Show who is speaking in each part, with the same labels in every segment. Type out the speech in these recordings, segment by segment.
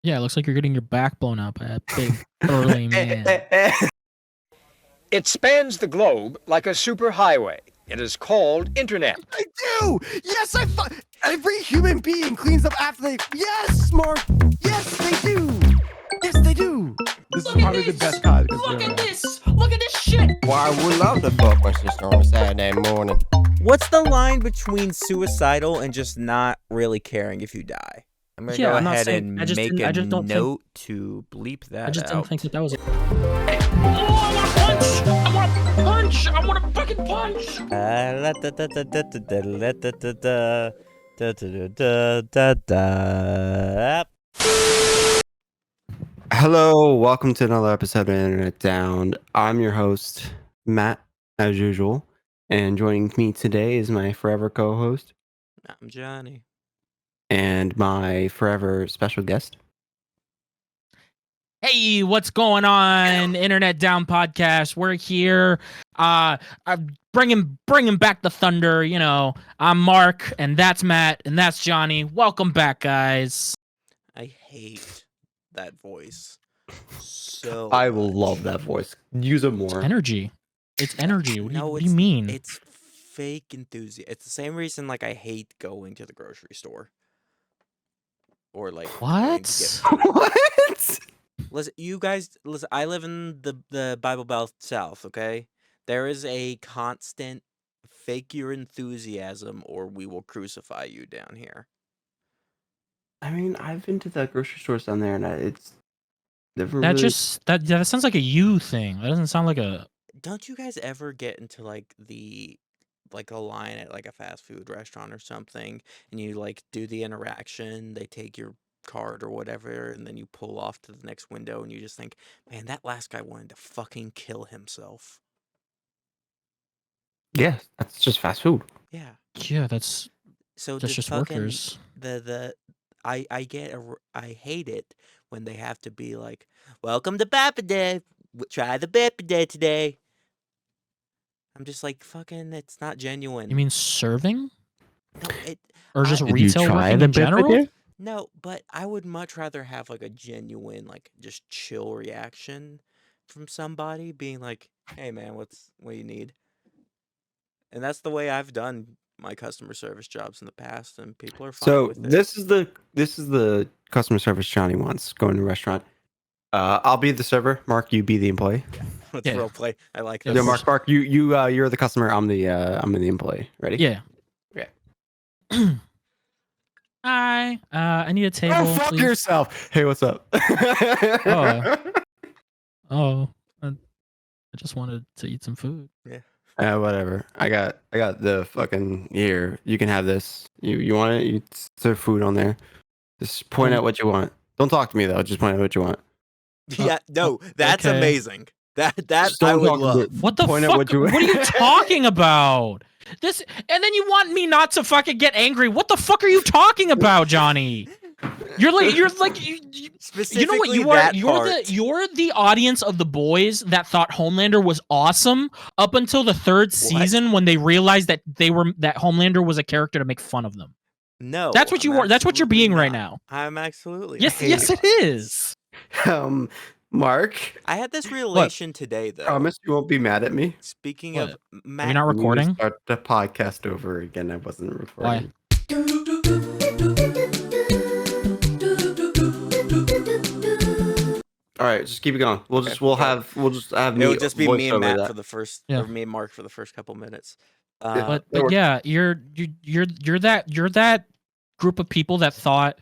Speaker 1: Yeah, it looks like you're getting your back blown out by a big burly man.
Speaker 2: It spans the globe like a superhighway. It is called internet.
Speaker 3: I do! Yes, every human being cleans up after they... Yes, Mark! Yes, they do! Yes, they do! This is probably the best podcast.
Speaker 1: Look at this! Look at this shit!
Speaker 4: Why I would love to fuck my sister on a Saturday morning.
Speaker 5: What's the line between suicidal and just not really caring if you die? I'm gonna go ahead and make a note to bleep that out.
Speaker 1: I just didn't think that was. Oh, I want to punch! I want to fucking punch!
Speaker 3: Hello, welcome to another episode of Internet Down. I'm your host, Matt, as usual. And joining me today is my forever co-host.
Speaker 5: I'm Johnny.
Speaker 3: And my forever special guest.
Speaker 1: Hey, what's going on? Internet Down Podcast. We're here. I'm bringing back the thunder. You know, I'm Mark, and that's Matt, and that's Johnny. Welcome back, guys.
Speaker 5: I hate that voice. So
Speaker 3: I love that voice. Use it more.
Speaker 1: It's energy. It's energy. What do you mean?
Speaker 5: It's fake enthusiasm. It's the same reason like I hate going to the grocery store. Or like
Speaker 1: what?
Speaker 3: What?
Speaker 5: Listen, you guys. Listen, I live in the Bible Belt South. Okay, there is a constant fake your enthusiasm, or we will crucify you down here.
Speaker 3: I mean, I've been to the grocery stores down there, and it's never
Speaker 1: that
Speaker 3: really...
Speaker 1: just that sounds like a you thing. That doesn't sound like a.
Speaker 5: Don't you guys ever get into like a line at like a fast food restaurant or something, and you like do the interaction? They take your card or whatever, and then you pull off to the next window, and you just think, man, that last guy wanted to fucking kill himself.
Speaker 3: Yeah, that's just fast food.
Speaker 5: Yeah.
Speaker 1: Yeah, that's just workers.
Speaker 5: I hate it when they have to be like, welcome to Papa Day. Try the Papa Day today. I'm just like, fucking, it's not genuine.
Speaker 1: You mean serving?
Speaker 5: No,
Speaker 1: or just retail working in general?
Speaker 5: No, but I would much rather have like a genuine, like just chill reaction from somebody being like, hey man, what do you need? And that's the way I've done my customer service jobs in the past, and people are fine with it.
Speaker 3: So this is the customer service Johnny wants going to a restaurant. I'll be the server. Mark, you be the employie.
Speaker 5: Let's role play. I like this.
Speaker 3: No, Mark, you're the customer. I'm the employee. Ready?
Speaker 1: Yeah.
Speaker 3: Okay.
Speaker 1: I need a table.
Speaker 3: Oh, fuck
Speaker 1: please.
Speaker 3: yourself. Hey, what's up?
Speaker 1: I just wanted to eat some food.
Speaker 5: Yeah.
Speaker 3: Whatever. I got the fucking here. You can have this. You want it? You serve food on there. Just point out what you want. Don't talk to me though. Just point out what you want.
Speaker 5: Yeah. No, that's
Speaker 1: okay.
Speaker 5: Amazing. That I would love.
Speaker 1: What the fuck? What are you talking about? This, and then you want me not to fucking get angry. What the fuck are you talking about, Johnny? You're like you know what you are? You're the audience of the boys that thought Homelander was awesome up until the third season when they realized that Homelander was a character to make fun of them.
Speaker 5: No.
Speaker 1: That's what you are. That's what you're being right now.
Speaker 5: I'm absolutely
Speaker 1: Yes, it is.
Speaker 3: Mark,
Speaker 5: I had this revelation today, though.
Speaker 3: Promise you won't be mad at me.
Speaker 5: Speaking of, Matt,
Speaker 1: are you not recording?
Speaker 3: Start the podcast over again. I wasn't recording.
Speaker 1: Why?
Speaker 3: All right, just keep it going. We'll just have
Speaker 5: It'll just be me and Matt for the first,
Speaker 1: or
Speaker 5: me and Mark for the first couple minutes.
Speaker 1: But yeah, you're that group of people that thought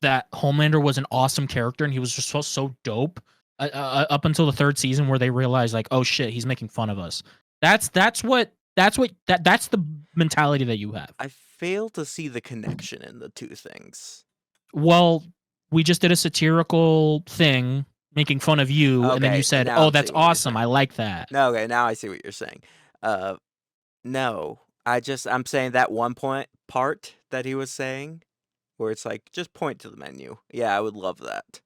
Speaker 1: that Homelander was an awesome character and he was just so dope up until the third season where they realized like, oh shit, he's making fun of us. That's the mentality that you have.
Speaker 5: I fail to see the connection in the two things.
Speaker 1: Well, we just did a satirical thing making fun of you, and then you said, "Oh, that's awesome. I like that."
Speaker 5: No, okay, now I see what you're saying. No, I'm saying that one part that he was saying, where it's like, just point to the menu. Yeah, I would love that.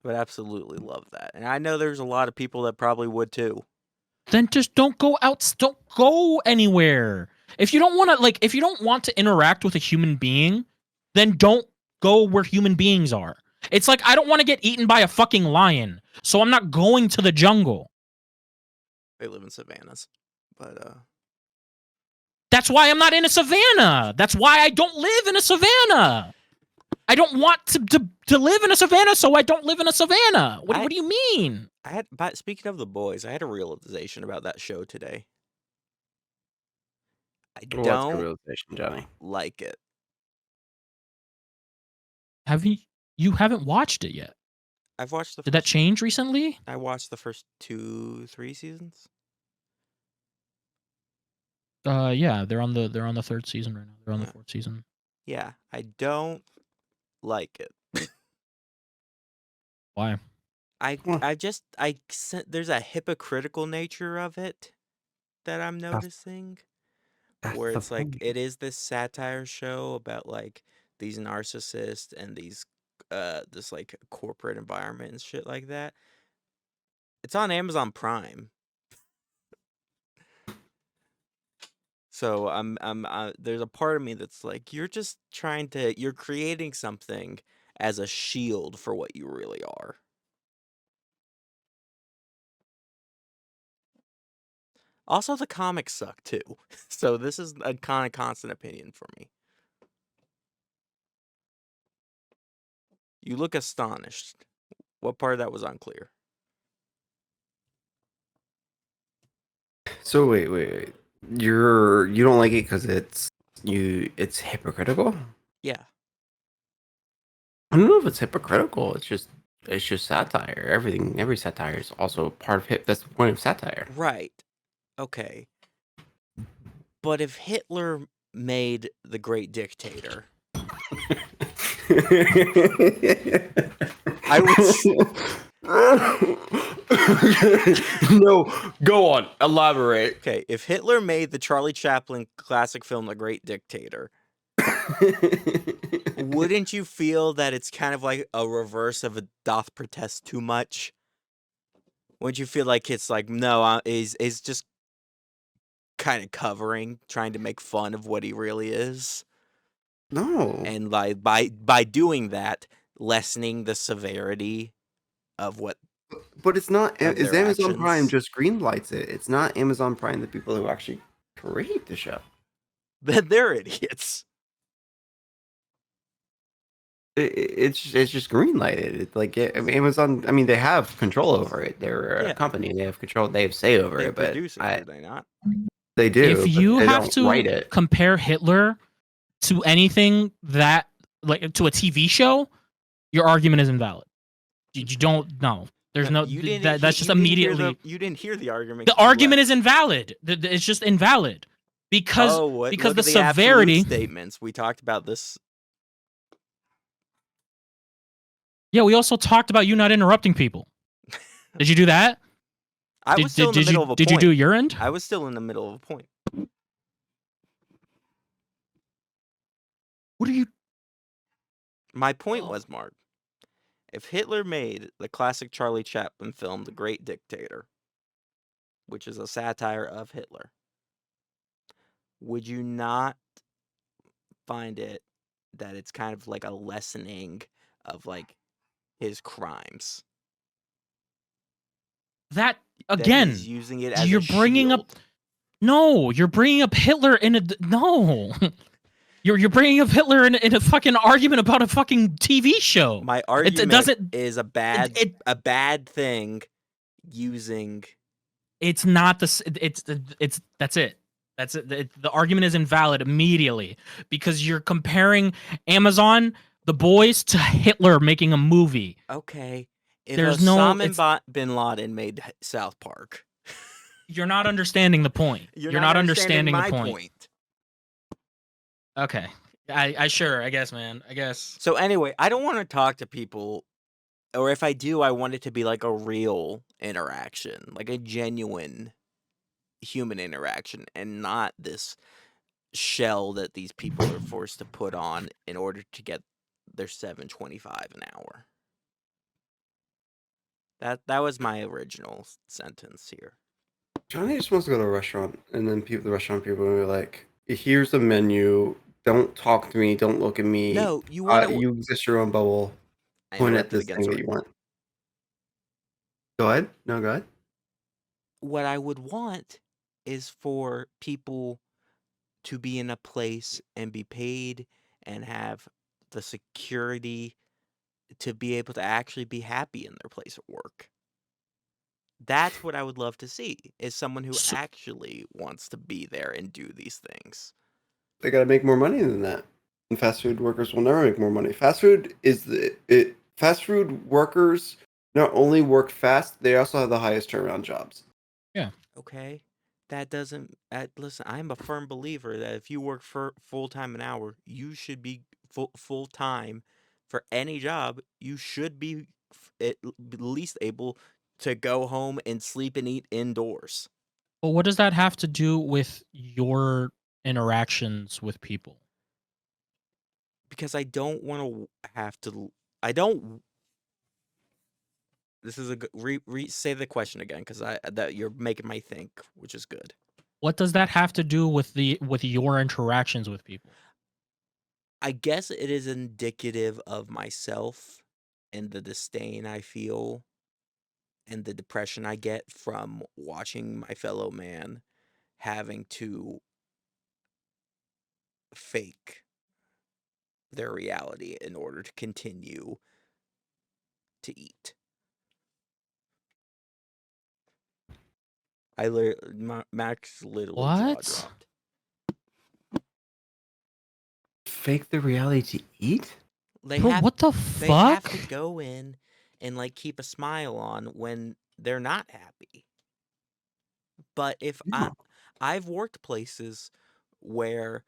Speaker 5: I would absolutely love that, and I know there's a lot of people that probably would too.
Speaker 1: Then just don't go out. Don't go anywhere. If you don't want to, if you don't want to interact with a human being, then don't go where human beings are. It's like, I don't want to get eaten by a fucking lion, so I'm not going to the jungle.
Speaker 5: They live in savannas, but
Speaker 1: That's why I'm not in a savanna. That's why I don't live in a savanna. I don't want to live in a savanna, so I don't live in a savanna. What do you mean?
Speaker 5: But speaking of The Boys, I had a realization about that show today. I
Speaker 3: What's the
Speaker 5: don't
Speaker 3: realization, Johnny?
Speaker 5: like it.
Speaker 1: Have you haven't watched it yet?
Speaker 5: I've watched the
Speaker 1: Did that change recently?
Speaker 5: I watched the first 2-3 seasons.
Speaker 1: Yeah, they're on the 3rd season right now. They're on the
Speaker 5: Yeah.
Speaker 1: 4th season.
Speaker 5: Yeah, I don't like it.
Speaker 1: Why?
Speaker 5: There's a hypocritical nature of it that I'm noticing, where it's like it is this satire show about like these narcissists and these this like corporate environment and shit like that. It's on Amazon Prime. So there's a part of me that's like, you're creating something as a shield for what you really are. Also, the comics suck too. So this is a kind of constant opinion for me. You look astonished. What part of that was unclear?
Speaker 3: So wait. You don't like it because it's hypocritical?
Speaker 5: Yeah.
Speaker 3: I don't know if it's hypocritical. It's just satire. Every satire is also part of That's the point of satire.
Speaker 5: Right. Okay. But if Hitler made The Great Dictator, I would
Speaker 3: No, go on. Elaborate.
Speaker 5: Okay, if Hitler made the Charlie Chaplin classic film The Great Dictator, wouldn't you feel that it's kind of like a reverse of a doth protest too much? Wouldn't you feel like it's like, no, is just kind of trying to make fun of what he really is?
Speaker 3: No.
Speaker 5: And like by doing that, lessening the severity of what.
Speaker 3: But it's not. Is
Speaker 5: their
Speaker 3: Amazon Prime
Speaker 5: actions.
Speaker 3: just greenlights it? It's not Amazon Prime the people who actually create the show.
Speaker 5: Then they're idiots.
Speaker 3: It's just greenlighted. It's like Amazon. I mean, they have control over it. They're a company. They have control. They have say over
Speaker 5: They
Speaker 3: it. But
Speaker 5: produce it, do they not?
Speaker 3: They do.
Speaker 1: If you
Speaker 3: they
Speaker 1: have
Speaker 3: don't
Speaker 1: to
Speaker 3: write it.
Speaker 1: compare Hitler to anything that, like, to a TV show, your argument is invalid. You don't know. There's no. That's just immediately.
Speaker 5: You didn't hear the argument.
Speaker 1: The argument is invalid. It's just invalid because the severity
Speaker 5: statements we talked about this.
Speaker 1: Yeah, we also talked about you not interrupting people. Did you do that?
Speaker 5: I was still in the middle of a point.
Speaker 1: Did you do your end?
Speaker 5: I was still in the middle of a point.
Speaker 1: What are you?
Speaker 5: My point was, Mark, if Hitler made the classic Charlie Chaplin film, The Great Dictator, which is a satire of Hitler, would you not find it that it's kind of like a lessening of like his crimes?
Speaker 1: That again,
Speaker 5: he's using it as
Speaker 1: you're bringing
Speaker 5: shield.
Speaker 1: up. No, you're bringing up Hitler in a no. You're bringing up Hitler in a fucking argument about a fucking TV show.
Speaker 5: My argument is a bad thing using.
Speaker 1: It's not the. That's it. That's it. The argument is invalid immediately because you're comparing Amazon, The Boys, to Hitler making a movie.
Speaker 5: Okay. If
Speaker 1: There's
Speaker 5: Osama bin Laden made South Park.
Speaker 1: You're not understanding the point. You're not understanding
Speaker 5: my
Speaker 1: the point. Okay. I guess, man. I guess.
Speaker 5: So anyway, I don't want to talk to people, or if I do, I want it to be like a real interaction, like a genuine human interaction, and not this shell that these people are forced to put on in order to get their $7.25 an hour. That was my original sentence here.
Speaker 3: Johnny just wants to go to a restaurant, and then the restaurant people are like, "Here's the menu. Don't talk to me. Don't look at me.
Speaker 5: No, you want to.
Speaker 3: You exist your own bubble.
Speaker 5: I
Speaker 3: Point at
Speaker 5: interrupted
Speaker 3: this
Speaker 5: again.
Speaker 3: thing that
Speaker 5: Sorry.
Speaker 3: you want. Go ahead. No, go ahead.
Speaker 5: What I would want is for people to be in a place and be paid and have the security to be able to actually be happy in their place of work. That's what I would love to see, is someone who
Speaker 1: So-
Speaker 5: actually wants to be there and do these things.
Speaker 3: They got to make more money than that. And fast food workers will never make more money. Fast food workers not only work fast, they also have the highest turnaround jobs.
Speaker 5: Okay? That doesn't listen, I'm a firm believer that if you work for full-time an hour, you should be full-time for any job. You should be at least able to go home and sleep and eat indoors.
Speaker 1: But what does that have to do with your interactions with people?
Speaker 5: Because I don't want to have to. I don't. This is a good. Say the question again, because that you're making me think, which is good.
Speaker 1: What does that have to do with your interactions with people?
Speaker 5: I guess it is indicative of myself and the disdain I feel and the depression I get from watching my fellow man having to fake their reality in order to continue to eat. Max literally jaw
Speaker 1: What?
Speaker 5: dropped.
Speaker 3: Fake the reality to eat?
Speaker 5: They
Speaker 1: Bro,
Speaker 5: have
Speaker 1: what the
Speaker 5: they have
Speaker 1: fuck?
Speaker 5: to go in and like keep a smile on when they're not happy. But if
Speaker 3: Yeah.
Speaker 5: I've worked places where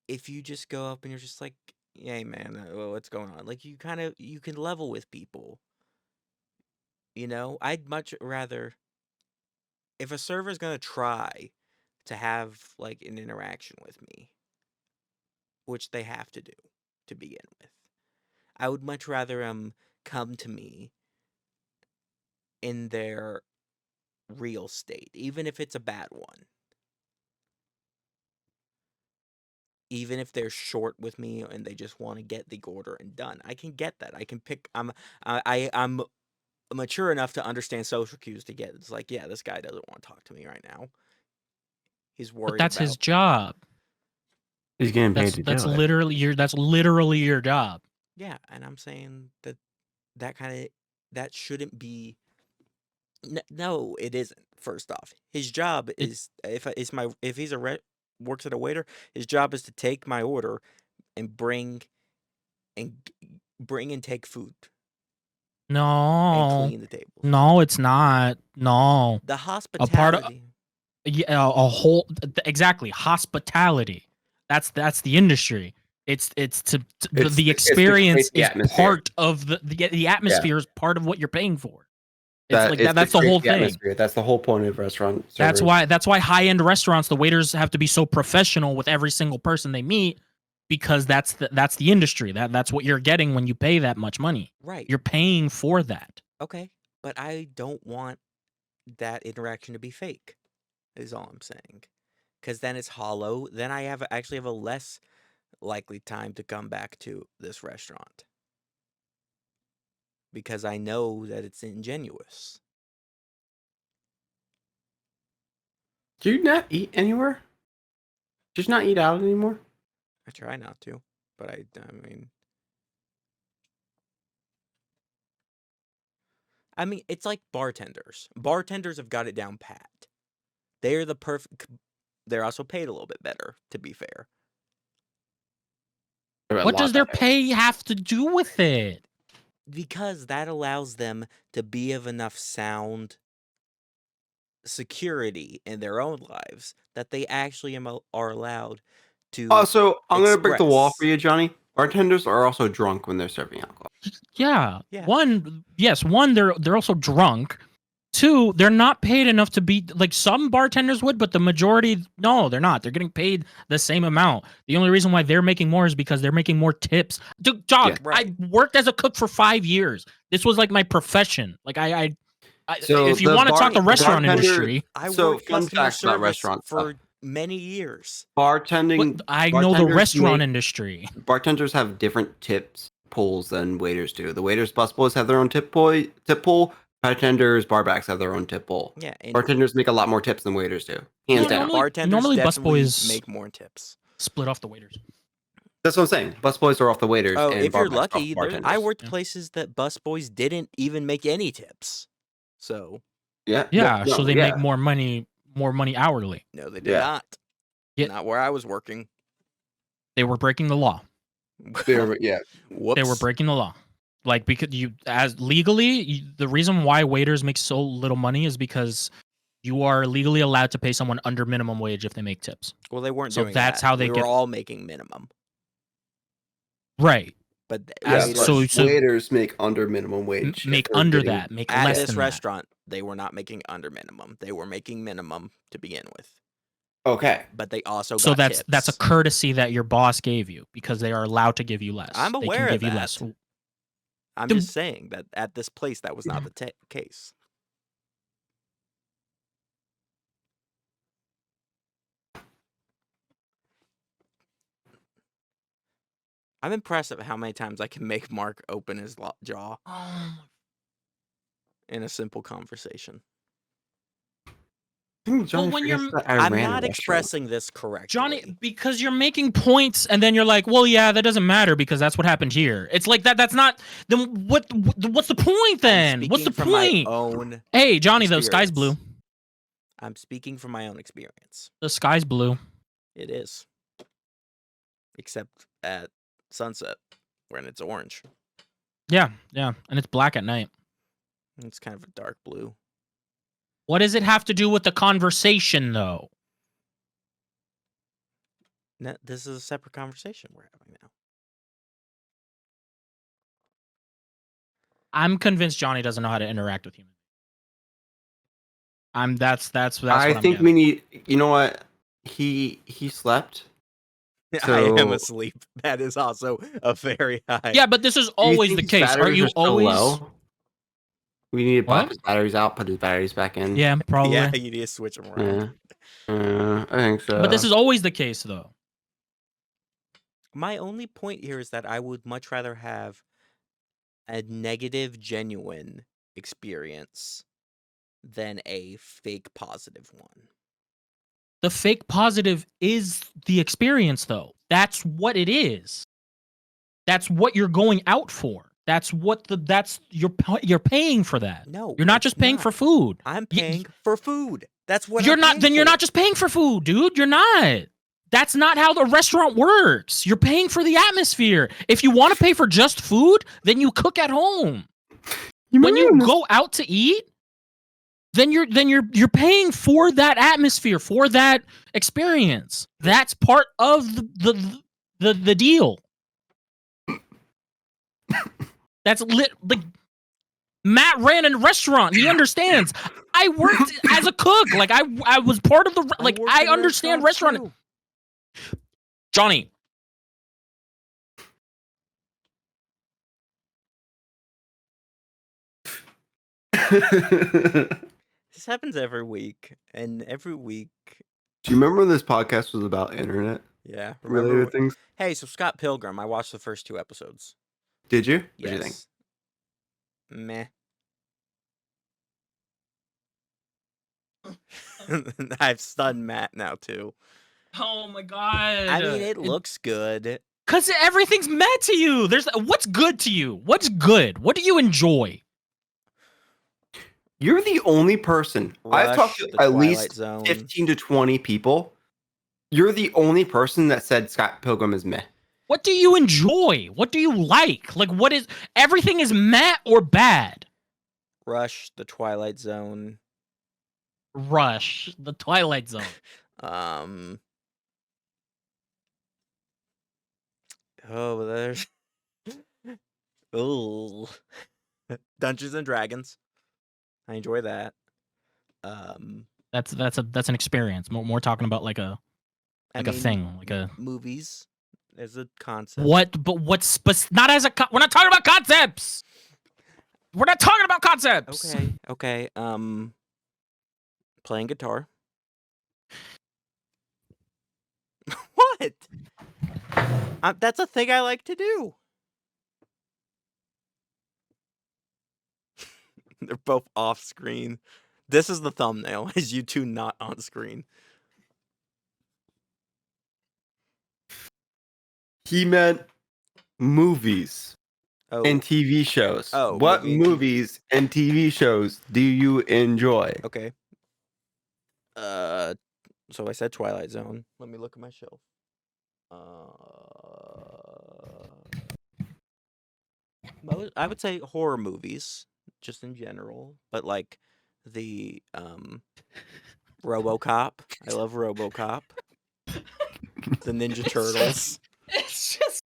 Speaker 5: if you just go up and you're just like, "Hey man, what's going on?" Like you can level with people. You know, I'd much rather if a server's gonna try to have like an interaction with me, which they have to do to begin with, I would much rather come to me in their real state, even if it's a bad one. Even if they're short with me and they just want to get the order and done, I can get that. I can pick. I'm mature enough to understand social cues to get. It's like, yeah, this guy doesn't want to talk to me right now. He's
Speaker 1: But
Speaker 5: worried
Speaker 1: that's his
Speaker 5: about.
Speaker 1: job.
Speaker 3: He's getting paid
Speaker 1: That's
Speaker 3: to
Speaker 1: that's
Speaker 3: do it.
Speaker 1: literally your job.
Speaker 5: Yeah, and I'm saying that shouldn't be. No, it isn't. First off, his job is if he's works at a waiter, his job is to take my order and bring and take food and
Speaker 1: No,
Speaker 5: clean the tables.
Speaker 1: no, it's not. No,
Speaker 5: The
Speaker 1: a part of
Speaker 5: hospitality.
Speaker 1: yeah, a whole exactly hospitality. That's the industry. It's the
Speaker 3: It's to create
Speaker 1: experience
Speaker 3: the
Speaker 1: is
Speaker 3: atmosphere.
Speaker 1: part of the atmosphere is part of what you're paying for. It's like
Speaker 3: It's to
Speaker 1: that's the
Speaker 3: create
Speaker 1: whole
Speaker 3: the
Speaker 1: thing.
Speaker 3: atmosphere. That's the whole point of restaurant
Speaker 1: That's
Speaker 3: servers.
Speaker 1: why high-end restaurants, the waiters have to be so professional with every single person they meet, because that's the industry. That's what you're getting when you pay that much money.
Speaker 5: Right.
Speaker 1: You're paying for that.
Speaker 5: Okay, but I don't want that interaction to be fake. Is all I'm saying. Because then it's hollow. Then I actually have a less likely time to come back to this restaurant. Because I know that it's ingenuous.
Speaker 3: Do you not eat anywhere? Just not eat out anymore?
Speaker 5: I try not to, but I mean, it's like bartenders. Bartenders have got it down pat. They're the perfect. They're also paid a little bit better, to be fair.
Speaker 1: What does their pay have to do with it?
Speaker 5: Because that allows them to be of enough sound security in their own lives that they actually are allowed to.
Speaker 3: Oh, so I'm going to break the wall
Speaker 5: express.
Speaker 3: for you, Johnny. Bartenders are also drunk when they're serving alcohol.
Speaker 1: Yeah.
Speaker 5: Yeah.
Speaker 1: One, they're also drunk. Two, they're not paid enough to be like some bartenders would, but the majority, no, they're not. They're getting paid the same amount. The only reason why they're making more is because they're making more tips. Dog,
Speaker 3: Yeah.
Speaker 5: Right.
Speaker 1: I worked as a cook for 5 years. This was like my profession. Like
Speaker 3: So
Speaker 1: if you
Speaker 3: the
Speaker 1: want to talk the restaurant
Speaker 3: bartender-
Speaker 1: industry,
Speaker 5: I
Speaker 3: So,
Speaker 5: worked
Speaker 3: fun
Speaker 5: customer
Speaker 3: facts about
Speaker 5: service
Speaker 3: restaurant
Speaker 5: for
Speaker 3: stuff.
Speaker 5: many years.
Speaker 3: Bartending.
Speaker 1: But I know the
Speaker 3: bartenders
Speaker 1: restaurant
Speaker 3: make-
Speaker 1: industry.
Speaker 3: Bartenders have different tips pools than waiters do. The waiters, busboys have their own tip pool. Bartenders, barbacks have their own tip pool.
Speaker 5: Yeah, and
Speaker 3: Bartenders make a lot more tips than waiters do. Hands
Speaker 1: No,
Speaker 3: down.
Speaker 5: bartenders
Speaker 1: normally
Speaker 5: definitely
Speaker 1: busboys-
Speaker 5: make more tips.
Speaker 1: Split off the waiters.
Speaker 3: That's what I'm saying. Busboys are off the waiters.
Speaker 5: Oh,
Speaker 3: and
Speaker 5: if you're
Speaker 3: barbacks are off
Speaker 5: lucky,
Speaker 3: the
Speaker 5: I
Speaker 3: bartenders.
Speaker 5: worked
Speaker 1: Yeah.
Speaker 5: places that busboys didn't even make any tips. So
Speaker 3: Yeah.
Speaker 1: Yeah,
Speaker 3: no,
Speaker 1: so they
Speaker 3: yeah.
Speaker 1: make more money hourly.
Speaker 5: no, they did
Speaker 3: Yeah.
Speaker 5: not.
Speaker 1: Yeah.
Speaker 5: Not where I was working.
Speaker 1: They were breaking the law.
Speaker 3: Yeah.
Speaker 5: Whoops.
Speaker 1: They were breaking the law. Like, because the reason why waiters make so little money is because you are legally allowed to pay someone under minimum wage if they make tips.
Speaker 5: Well, they weren't
Speaker 1: So
Speaker 5: doing
Speaker 1: that's
Speaker 5: that.
Speaker 1: how they
Speaker 5: we
Speaker 1: get-
Speaker 5: were all making minimum.
Speaker 1: Right.
Speaker 5: But
Speaker 1: As-
Speaker 5: waiters-
Speaker 1: so-
Speaker 3: waiters make under minimum wage.
Speaker 1: Make
Speaker 3: if they're
Speaker 1: under
Speaker 3: getting-
Speaker 1: that. Make
Speaker 5: at
Speaker 1: less
Speaker 5: this
Speaker 1: than
Speaker 5: restaurant, they were not making under minimum. They were making minimum to begin with.
Speaker 3: Okay.
Speaker 5: But they also
Speaker 1: that. So
Speaker 5: got
Speaker 1: that's a
Speaker 5: tips.
Speaker 1: courtesy that your boss gave you because they are allowed to give you less.
Speaker 5: I'm
Speaker 1: They
Speaker 5: aware
Speaker 1: can
Speaker 5: of
Speaker 1: give you
Speaker 5: that.
Speaker 1: less.
Speaker 5: I'm
Speaker 1: Then-
Speaker 5: just saying that at this place that was not the case. I'm impressed at how many times I can make Mark open his jaw in a simple conversation.
Speaker 3: I think Johnny
Speaker 1: when
Speaker 3: forgets
Speaker 1: you're-
Speaker 3: that I
Speaker 5: I'm
Speaker 3: ran a
Speaker 5: not
Speaker 3: restaurant.
Speaker 5: expressing this correctly.
Speaker 1: Johnny, because you're making points and then you're like, well, yeah, that doesn't matter because that's what happened here. It's like that's not. Then what's the point then? What's the
Speaker 5: Speaking from
Speaker 1: point?
Speaker 5: My own,
Speaker 1: Hey, Johnny, the sky's
Speaker 5: experience.
Speaker 1: blue.
Speaker 5: I'm speaking from my own experience.
Speaker 1: The sky's blue.
Speaker 5: It is. Except at sunset when it's orange.
Speaker 1: Yeah, and it's black at night.
Speaker 5: It's kind of a dark blue.
Speaker 1: What does it have to do with the conversation, though?
Speaker 5: No, this is a separate conversation we're having now.
Speaker 1: I'm convinced Johnny doesn't know how to interact with humans. That's what
Speaker 3: I
Speaker 1: I'm
Speaker 3: think
Speaker 1: getting.
Speaker 3: we need. You know what? He slept.
Speaker 5: I am
Speaker 3: So-
Speaker 5: asleep. That is also a very high.
Speaker 1: Yeah, but this is
Speaker 3: Do you
Speaker 1: always
Speaker 3: think
Speaker 1: the
Speaker 3: his
Speaker 1: case. Are
Speaker 3: batteries
Speaker 1: you
Speaker 3: so
Speaker 1: always?
Speaker 3: low? We need to
Speaker 1: What?
Speaker 3: pop his batteries out, put his batteries back in.
Speaker 1: Yeah, probably.
Speaker 5: Yeah, you need to switch them around.
Speaker 3: I think so.
Speaker 1: But this is always the case, though.
Speaker 5: My only point here is that I would much rather have a negative, genuine experience than a fake positive one.
Speaker 1: The fake positive is the experience, though. That's what it is. That's what you're going out for. You're paying for that.
Speaker 5: No,
Speaker 1: You're not
Speaker 5: it's
Speaker 1: just paying for food.
Speaker 5: I'm
Speaker 1: You-
Speaker 5: paying for food. That's what
Speaker 1: You're
Speaker 5: I'm
Speaker 1: not.
Speaker 5: paying
Speaker 1: Then you're
Speaker 5: for.
Speaker 1: not just paying for food, dude. You're not. That's not how the restaurant works. You're paying for the atmosphere. If you want to pay for just food, then you cook at home. When you go out to eat, then you're paying for that atmosphere, for that experience. That's part of the deal. That's like Matt ran a restaurant. He understands. I worked as a cook. Like I was part of the like
Speaker 5: worked
Speaker 1: I
Speaker 5: in a
Speaker 1: understand restaurant.
Speaker 5: too.
Speaker 1: Johnny,
Speaker 5: This happens every week, and every week,
Speaker 3: Do you remember this podcast was about internet
Speaker 5: yeah.
Speaker 3: related
Speaker 5: Remember?
Speaker 3: things?
Speaker 5: Hey, so Scott Pilgrim, I watched the first 2 episodes.
Speaker 3: Did you? What
Speaker 5: Yes.
Speaker 3: do you think?
Speaker 5: Meh. I've stunned Matt now too.
Speaker 1: oh my god!
Speaker 5: I mean, it looks good.
Speaker 1: because everything's met to you. There's what's good to you. What's good? What do you enjoy?
Speaker 3: You're the only person. I've talked to
Speaker 5: Rush, The
Speaker 3: at
Speaker 5: Twilight
Speaker 3: least
Speaker 5: Zone.
Speaker 3: 15 to 20 people. You're the only person that said Scott Pilgrim is meh.
Speaker 1: What do you enjoy? What do you like? Like, what is everything is meh or bad?
Speaker 5: Rush, The Twilight Zone.
Speaker 1: Rush, The Twilight Zone.
Speaker 5: Oh, there's. Ooh. Dungeons and Dragons. I enjoy that.
Speaker 1: That's an experience. More talking about like a
Speaker 5: I
Speaker 1: a
Speaker 5: mean,
Speaker 1: thing, like a
Speaker 5: movies. There's a concept.
Speaker 1: what? But what's not as a we're not talking about concepts. We're not talking about concepts.
Speaker 5: Okay. Playing guitar. What? That's a thing I like to do. They're both off screen. This is the thumbnail. Is you two not on screen?
Speaker 3: He meant movies
Speaker 5: Oh,
Speaker 3: and TV shows.
Speaker 5: Oh,
Speaker 3: What
Speaker 5: movie and TV.
Speaker 3: movies and TV shows do you enjoy?
Speaker 5: okay. So I said Twilight Zone. Let me look at my shelf. I would say horror movies, just in general, but like the RoboCop. I love RoboCop. The Ninja Turtles.
Speaker 1: It's just,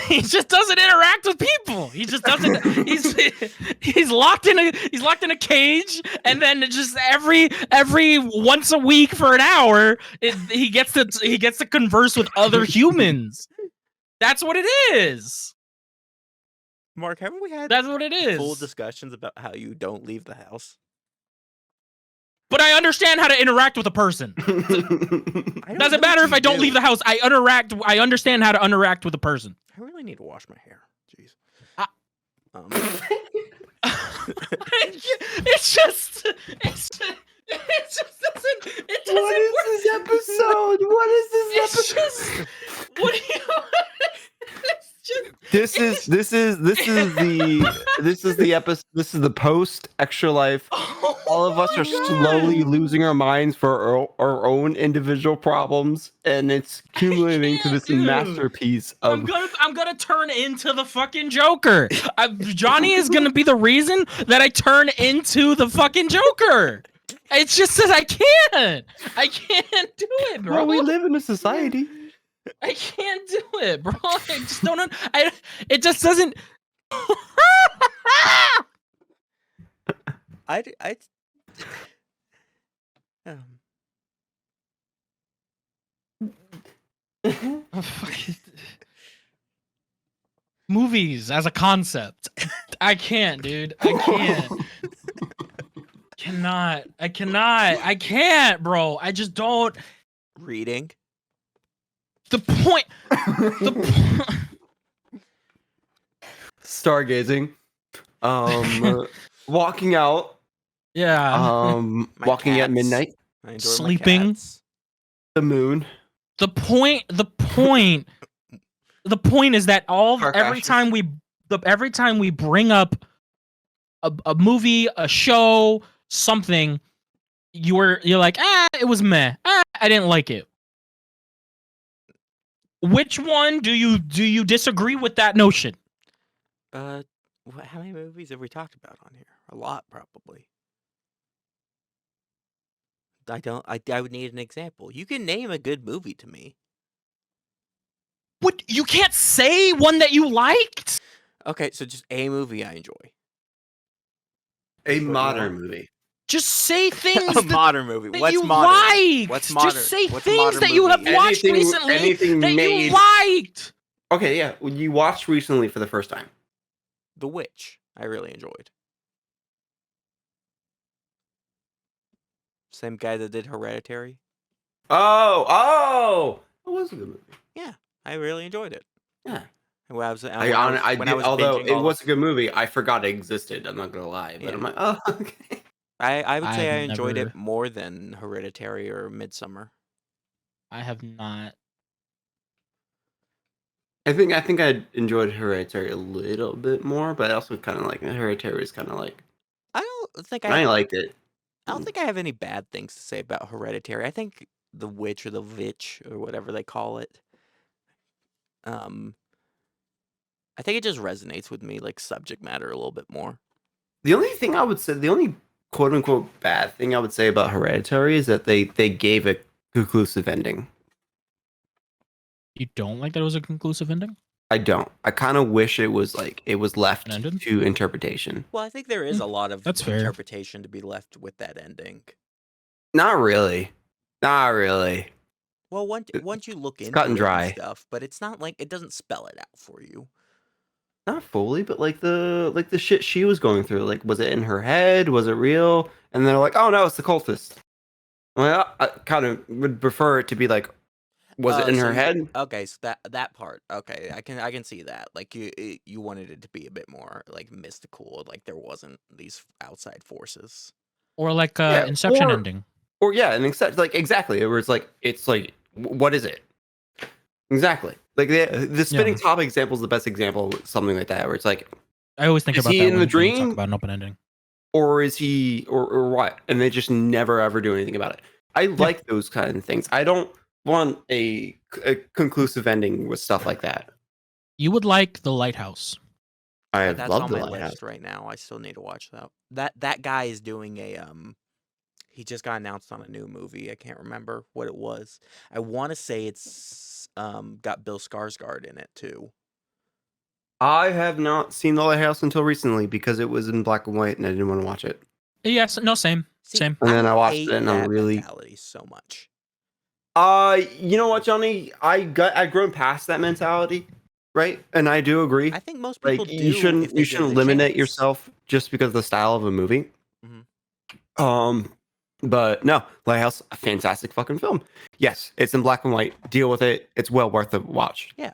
Speaker 1: he just doesn't interact with people. He just doesn't. He's locked in a cage, and then just every once a week for an hour, he gets to converse with other humans. That's what it is.
Speaker 5: Mark, haven't we had
Speaker 1: That's what it is.
Speaker 5: full discussions about how you don't leave the house?
Speaker 1: But I understand how to interact with a person. Doesn't matter if I don't leave the house. I understand how to interact with a person.
Speaker 5: I really need to wash my hair. Jeez.
Speaker 1: It's just doesn't. It doesn't work.
Speaker 3: This episode? What is this
Speaker 1: It's
Speaker 3: episode?
Speaker 1: just. What do you?
Speaker 3: This is the episode. This is the post Extra Life. All of us are slowly losing our minds for our own individual problems, and it's accumulating to this masterpiece of.
Speaker 1: I'm gonna turn into the fucking Joker. Johnny is gonna be the reason that I turn into the fucking Joker. It's just that I can't do it, bro.
Speaker 3: Well, we live in a society.
Speaker 1: I can't do it, bro. I just don't. It just doesn't. Movies as a concept. I can't, dude. I can't. I can't, bro. I just don't.
Speaker 5: Reading.
Speaker 1: The point.
Speaker 3: Stargazing. Walking out.
Speaker 1: Yeah.
Speaker 3: Walking at midnight.
Speaker 5: I enjoy
Speaker 1: Sleeping.
Speaker 5: My cats.
Speaker 3: The moon.
Speaker 1: The point is that every time we bring up a movie, a show, something, you're like, it was meh. I didn't like it. Which one do you disagree with that notion?
Speaker 5: How many movies have we talked about on here? A lot, probably. I would need an example. You can name a good movie to me.
Speaker 1: What? You can't say one that you liked?
Speaker 5: Okay, so just a movie I enjoy.
Speaker 3: A modern movie.
Speaker 1: Just say things.
Speaker 5: A modern movie.
Speaker 1: That
Speaker 5: What's
Speaker 1: you
Speaker 5: modern?
Speaker 1: liked.
Speaker 5: What's modern?
Speaker 1: Just say
Speaker 5: What's a
Speaker 1: things
Speaker 5: modern
Speaker 1: that you have
Speaker 5: movie?
Speaker 1: watched
Speaker 3: Anything
Speaker 1: recently that
Speaker 3: made-
Speaker 1: you liked.
Speaker 3: Okay, yeah. You watched recently for the first time.
Speaker 5: The Witch. I really enjoyed. Same guy that did Hereditary.
Speaker 3: Oh! It was a good movie.
Speaker 5: Yeah, I really enjoyed it.
Speaker 3: Yeah.
Speaker 5: When I was
Speaker 3: Although
Speaker 5: binging
Speaker 3: it
Speaker 5: all
Speaker 3: was a good movie, I forgot it existed. I'm not gonna lie, but
Speaker 5: Yeah.
Speaker 3: I'm like, oh, okay.
Speaker 5: I would say I
Speaker 1: I've
Speaker 5: enjoyed
Speaker 1: never-
Speaker 5: it more than Hereditary or Midsummer.
Speaker 1: I have not.
Speaker 3: I think I enjoyed Hereditary a little bit more, but I also kind of like Hereditary is kind of like
Speaker 5: I don't think
Speaker 3: I liked it.
Speaker 5: I don't think I have any bad things to say about Hereditary. I think the Witch or the Vitch or whatever they call it. I think it just resonates with me, like subject matter, a little bit more.
Speaker 3: The only thing I would say, the only quote unquote bad thing I would say about Hereditary is that they gave a conclusive ending.
Speaker 1: You don't like that it was a conclusive ending?
Speaker 3: I don't. I kind of wish it was left
Speaker 1: Ended?
Speaker 3: to interpretation.
Speaker 5: Well, I think there is a lot of
Speaker 1: That's fair.
Speaker 5: interpretation to be left with that ending.
Speaker 3: Not really. Not really.
Speaker 5: Well, once you look into
Speaker 3: cut and
Speaker 5: it
Speaker 3: dry.
Speaker 5: stuff, but it's not like it doesn't spell it out for you.
Speaker 3: not fully, but like the shit she was going through. Like, was it in her head? Was it real? And they're like, oh no, it's the cultist. Well, I kind of would prefer it to be like, was it in
Speaker 5: So
Speaker 3: her head?
Speaker 5: okay, so that part, okay, I can see that. Like you wanted it to be a bit more like mystical, like there wasn't these outside forces.
Speaker 1: Or like
Speaker 3: Yeah,
Speaker 1: Inception ending.
Speaker 3: Or yeah, and like exactly, where it's like, what is it? Exactly. Like the spinning top example is the best example of something like that, where it's like,
Speaker 1: I always think
Speaker 3: is
Speaker 1: about
Speaker 3: he
Speaker 1: that
Speaker 3: in the
Speaker 1: when you talk
Speaker 3: dream,
Speaker 1: about an open ending.
Speaker 3: or is he, or what? And they just never ever do anything about it. I like those kind of things. I don't want a conclusive ending with stuff like that.
Speaker 1: You would like The Lighthouse.
Speaker 3: I
Speaker 5: That's
Speaker 3: love
Speaker 5: on
Speaker 3: the
Speaker 5: my
Speaker 3: Lighthouse.
Speaker 5: list right now. I still need to watch that. That guy is doing a he just got announced on a new movie. I can't remember what it was. I want to say it's got Bill Skarsgård in it too.
Speaker 3: I have not seen the Lighthouse until recently because it was in black and white and I didn't want to watch it.
Speaker 1: Yes, no, same.
Speaker 5: See,
Speaker 1: Same.
Speaker 3: And then I watched
Speaker 5: hate
Speaker 3: it and I'm
Speaker 5: that
Speaker 3: really
Speaker 5: mentality so much.
Speaker 3: You know what, Johnny? I've grown past that mentality, right? And I do agree.
Speaker 5: I think most people
Speaker 3: Like
Speaker 5: do.
Speaker 3: you shouldn't
Speaker 5: if they give it a
Speaker 3: eliminate
Speaker 5: chance.
Speaker 3: yourself just because of the style of a movie.
Speaker 5: Mhm.
Speaker 3: But no, Lighthouse, a fantastic fucking film. Yes, it's in black and white. Deal with it. It's well worth the watch.
Speaker 5: Yeah,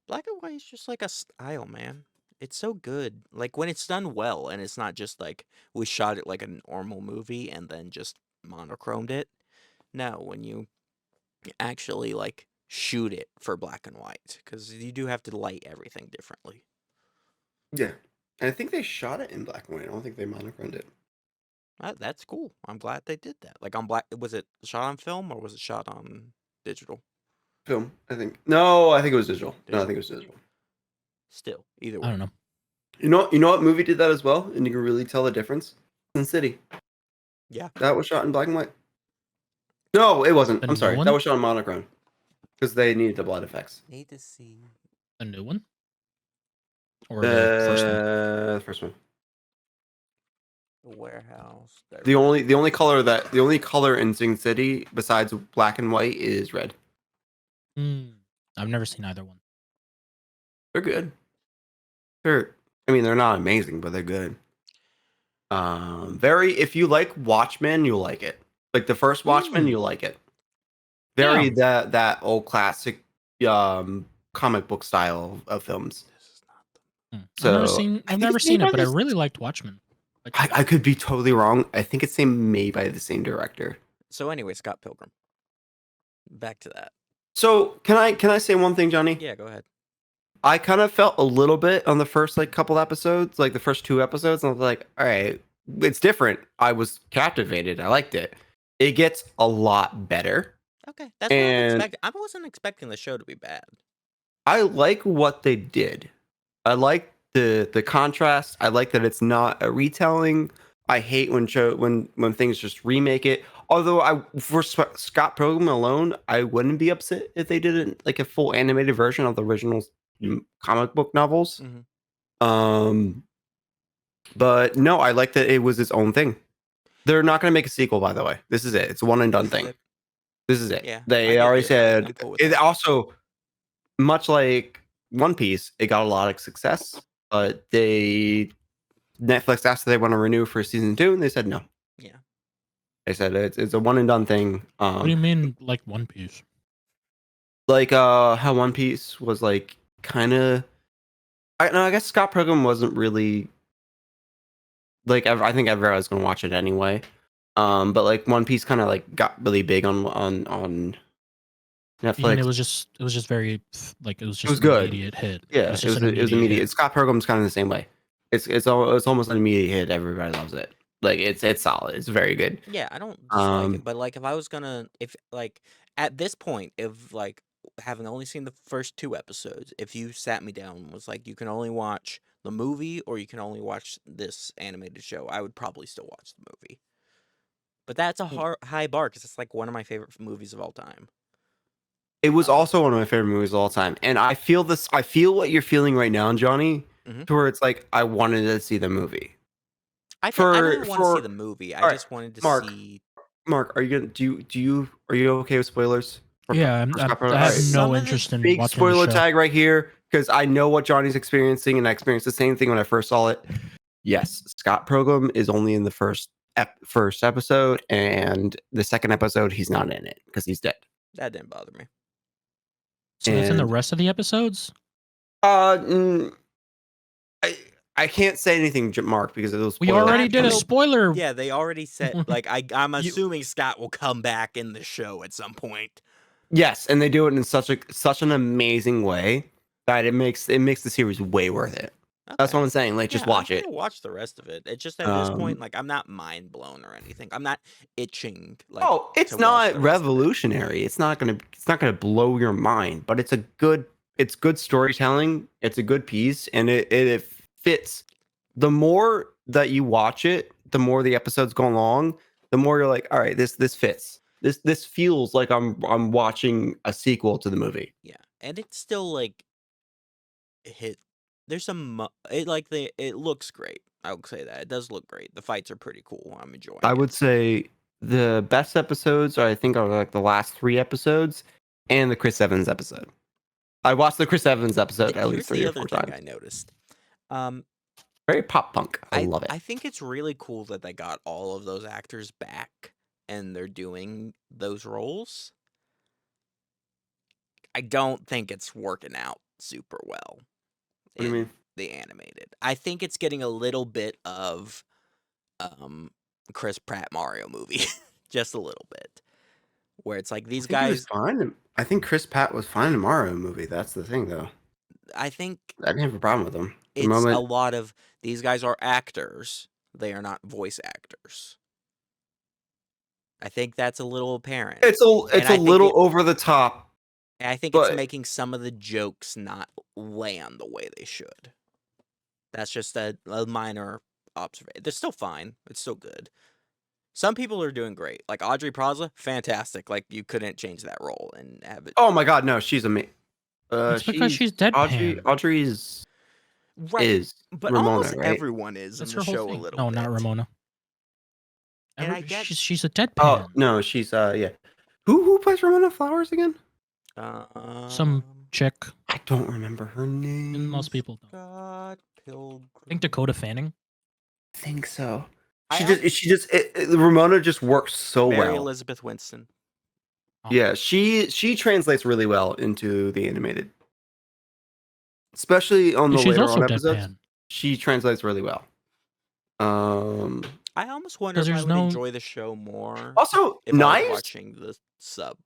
Speaker 5: black and white is just like a style, man. It's so good. Like when it's done well, and it's not just like we shot it like a normal movie and then just monochromed it. No, when you actually like shoot it for black and white, because you do have to light everything differently.
Speaker 3: Yeah, and I think they shot it in black and white. I don't think they monochromed it.
Speaker 5: That's cool. I'm glad they did that. Like on black, was it shot on film or was it shot on digital?
Speaker 3: Film, I think. No, I think it was digital. No, I think it was digital.
Speaker 5: Still, either
Speaker 1: I
Speaker 5: way.
Speaker 1: don't know.
Speaker 3: You know what movie did that as well, and you can really tell the difference. Sin City.
Speaker 5: Yeah.
Speaker 3: That was shot in black and white. No, it wasn't.
Speaker 1: The
Speaker 3: I'm
Speaker 1: new
Speaker 3: sorry.
Speaker 1: one?
Speaker 3: That was shot in monochrome because they needed the blood effects.
Speaker 5: Need to see.
Speaker 1: A new one? Or the first one?
Speaker 3: The first one.
Speaker 5: The warehouse.
Speaker 3: The only color in Sing City besides black and white is red.
Speaker 1: I've never seen either one.
Speaker 3: They're good. They're not amazing, but they're good. If you like Watchmen, you'll like it. Like the first Watchmen, you'll like it. Very that old classic comic book style of films. So
Speaker 1: I've never seen it, but I really liked Watchmen.
Speaker 3: I could be totally wrong. I think it's made by the same director.
Speaker 5: So anyway, Scott Pilgrim. Back to that.
Speaker 3: So can I say one thing, Johnny?
Speaker 5: Yeah, go ahead.
Speaker 3: I kind of felt a little bit on the first couple episodes, like the first 2 episodes, and I was like, all right, it's different. I was captivated. I liked it. It gets a lot better.
Speaker 5: Okay, that's what I expected. I wasn't expecting the show to be bad.
Speaker 3: I like what they did. I like the contrast. I like that it's not a retelling. I hate when things just remake it. Although for Scott Pilgrim alone, I wouldn't be upset if they did it like a full animated version of the original comic book novels. But no, I like that it was its own thing. They're not going to make a sequel, by the way. This is it. It's a one and done thing. This is it.
Speaker 5: Yeah,
Speaker 3: they already said it. Also, much like One Piece, it got a lot of success, but Netflix asked if they want to renew for season 2, and they said no.
Speaker 5: Yeah,
Speaker 3: they said it's a one and done thing.
Speaker 1: What do you mean, like One Piece?
Speaker 3: Like how One Piece was like kind of. I guess Scott Pilgrim wasn't really. Like I think everyone's gonna watch it anyway. But like One Piece kind of like got really big on Netflix.
Speaker 1: And it was just very like it was just
Speaker 3: good.
Speaker 1: Immediate hit.
Speaker 3: Yeah, it was immediate. Hit. Scott Pilgrim's kind of the same way. It's almost an immediate hit. Everybody loves it. Like it's solid. It's very good.
Speaker 5: Yeah, I don't dislike it, but like if I was gonna, if like at this point, if like having only seen the first 2 episodes, if you sat me down and was like, you can only watch the movie or you can only watch this animated show, I would probably still watch the movie. But that's a high bar because it's like one of my favorite movies of all time.
Speaker 3: It was also one of my favorite movies of all time, and I feel this. I feel what you're feeling right now, Johnny. To where it's like I wanted to see the movie.
Speaker 5: I didn't want to see the movie. I just wanted to see.
Speaker 3: Mark, are you gonna are you okay with spoilers?
Speaker 1: Yeah, I have
Speaker 5: Some
Speaker 1: no
Speaker 5: of the
Speaker 1: interest in
Speaker 3: Big
Speaker 1: watching
Speaker 3: spoiler
Speaker 1: the show.
Speaker 3: tag right here because I know what Johnny's experiencing, and I experienced the same thing when I first saw it. Yes, Scott Pilgrim is only in the first episode, and the second episode he's not in it because he's dead.
Speaker 5: That didn't bother me.
Speaker 1: So that's in the
Speaker 3: And-
Speaker 1: rest of the episodes?
Speaker 3: I can't say anything, Mark, because it was.
Speaker 1: We already
Speaker 5: That
Speaker 1: did a
Speaker 5: will-
Speaker 1: spoiler.
Speaker 5: Yeah, they already said. Like, I'm assuming Scott will come back in the show at some point.
Speaker 3: Yes, and they do it in such an amazing way that it makes the series way worth it. That's
Speaker 5: Okay.
Speaker 3: what I'm saying. Like, just watch
Speaker 5: I'm
Speaker 3: it.
Speaker 5: gonna watch the rest of it. It's just at this point, like, I'm not mind blown or anything. I'm not itching. Like,
Speaker 3: Oh, it's
Speaker 5: to watch
Speaker 3: not
Speaker 5: the rest of it.
Speaker 3: revolutionary. It's not gonna blow your mind, but it's good storytelling. It's a good piece, and it fits. The more that you watch it, the more the episodes go along, the more you're like, all right, this fits. This feels like I'm watching a sequel to the movie.
Speaker 5: Yeah, and it's still like hit. There's some it looks great. I would say that it does look great. The fights are pretty cool. I'm enjoying.
Speaker 3: I
Speaker 5: it.
Speaker 3: would say the best episodes I think are like the last 3 episodes and the Chris Evans episode. I watched the Chris Evans episode at least 3 or 4 times.
Speaker 5: I noticed.
Speaker 3: Very pop punk. I love it.
Speaker 5: I think it's really cool that they got all of those actors back and they're doing those roles. I don't think it's working out super well.
Speaker 3: What do you mean?
Speaker 5: The animated. I think it's getting a little bit of Chris Pratt Mario movie. Just a little bit. Where it's like these guys
Speaker 3: Fine. I think Chris Pratt was fine in Mario movie. That's the thing, though.
Speaker 5: I think
Speaker 3: I didn't have a problem with him.
Speaker 5: it's a lot of these guys are actors. They are not voice actors. I think that's a little apparent.
Speaker 3: It's a little over the top.
Speaker 5: I think
Speaker 3: but-
Speaker 5: it's making some of the jokes not land the way they should. That's just a minor observation. They're still fine. It's still good. Some people are doing great. Like Audrey Plaza, fantastic. Like you couldn't change that role and have it.
Speaker 3: Oh my god, no, she's amazing.
Speaker 1: It's because she's deadpan.
Speaker 3: Audrey is
Speaker 5: but
Speaker 3: Ramona,
Speaker 5: almost
Speaker 3: right?
Speaker 5: everyone is
Speaker 1: That's
Speaker 5: in
Speaker 1: her
Speaker 5: the
Speaker 1: whole
Speaker 5: show
Speaker 1: thing.
Speaker 5: a little
Speaker 1: No,
Speaker 5: bit.
Speaker 1: not Ramona.
Speaker 5: And I get-
Speaker 1: She's a deadpan.
Speaker 3: Oh no, she's yeah. Who plays Ramona Flowers again?
Speaker 1: Some chick.
Speaker 3: I don't remember her name.
Speaker 1: And most people don't.
Speaker 5: Scott Pilgrim.
Speaker 1: I think Dakota Fanning.
Speaker 3: I think so.
Speaker 5: I
Speaker 3: Ramona just works so
Speaker 5: Mary
Speaker 3: well.
Speaker 5: Elizabeth Winston.
Speaker 3: Yeah, she translates really well into the animated, especially on the
Speaker 1: She's
Speaker 3: later
Speaker 1: also
Speaker 3: on episodes.
Speaker 1: deadpan.
Speaker 3: She translates really well.
Speaker 5: I almost wonder if I
Speaker 1: there's
Speaker 5: would
Speaker 1: no-
Speaker 5: enjoy the show more
Speaker 3: Also,
Speaker 5: if I was
Speaker 3: Knives.
Speaker 5: watching the sub.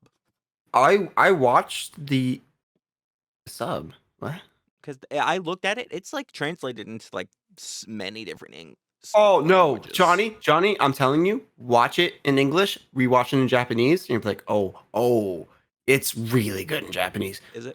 Speaker 3: I watched the sub. What?
Speaker 5: Because I looked at it, it's like translated into like many different
Speaker 3: Oh no,
Speaker 5: languages.
Speaker 3: Johnny! I'm telling you, watch it in English, rewatch it in Japanese, and you're like, oh, it's really good in Japanese.
Speaker 5: Is it?